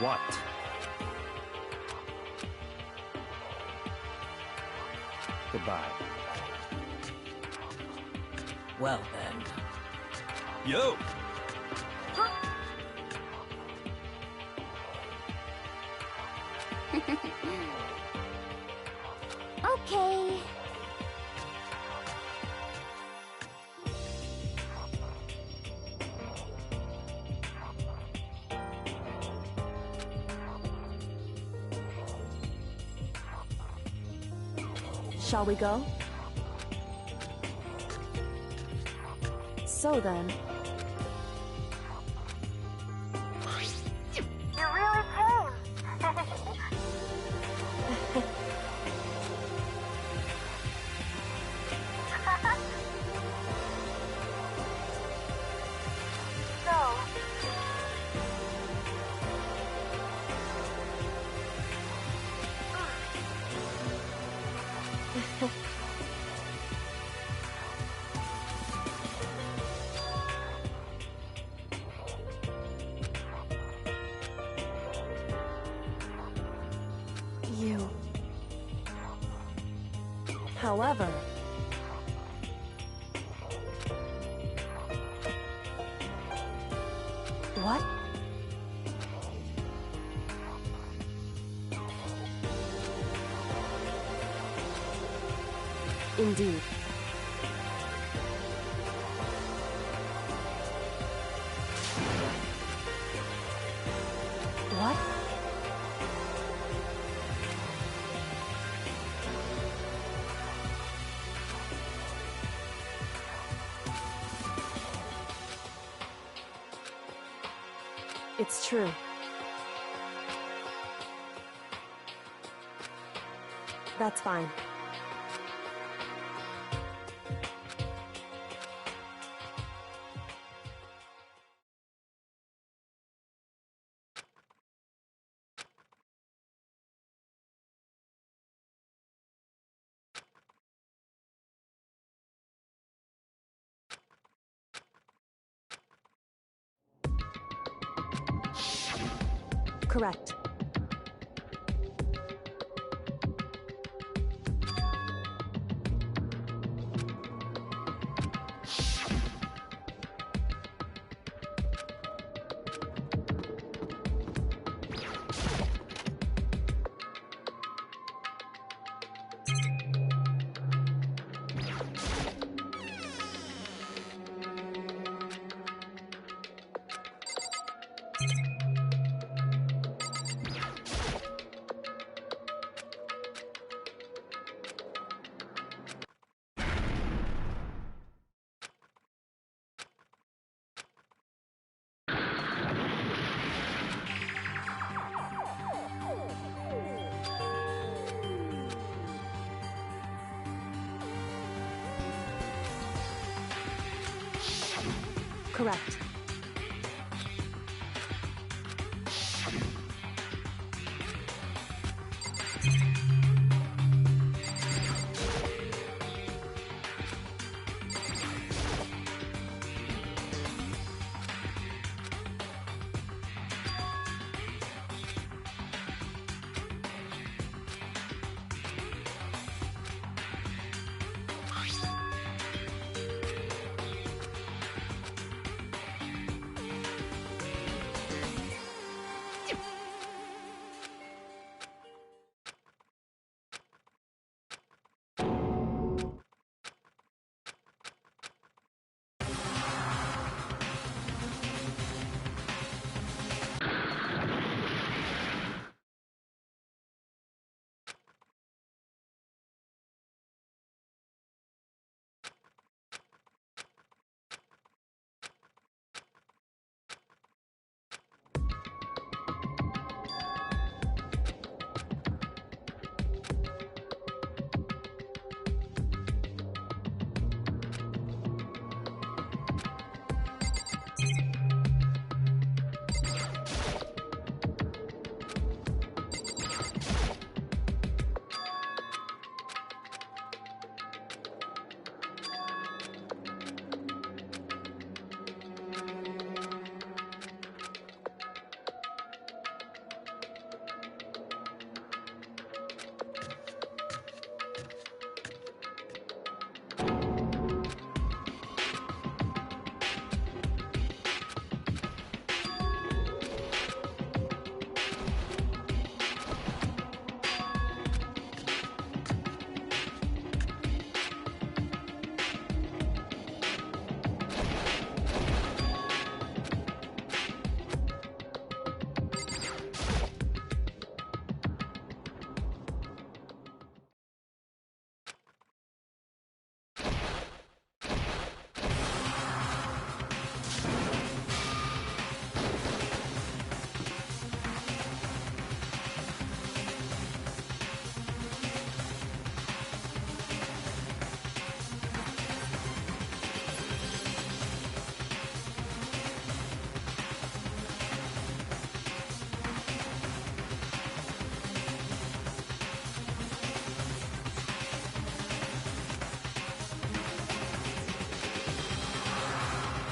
What? Goodbye. well then. Yo! Okay. Shall we go? So then... You really came. So, You... However... What? Indeed. What? It's true. That's fine. Correct. Correct.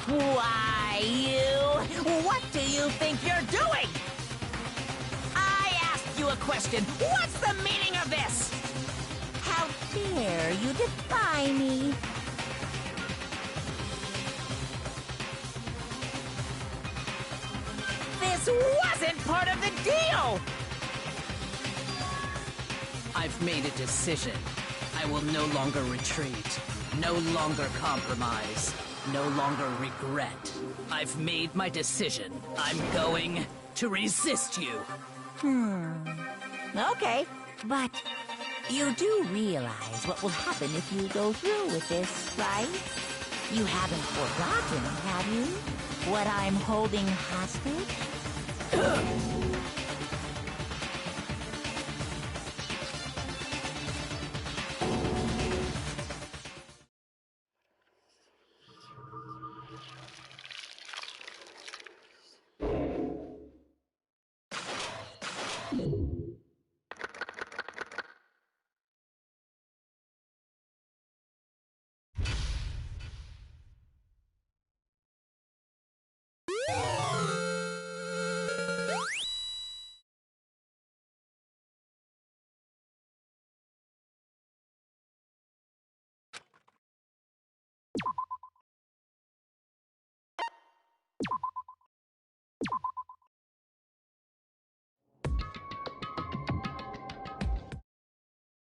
Why, you... What do you think you're doing? I asked you a question. What's the meaning of this? How dare you defy me? This wasn't part of the deal! I've made a decision. I will no longer retreat, no longer compromise, no longer regret. I've made my decision. I'm going to resist you. Okay, but you do realize what will happen if you go through with this, right? You haven't forgotten, have you? What I'm holding hostage?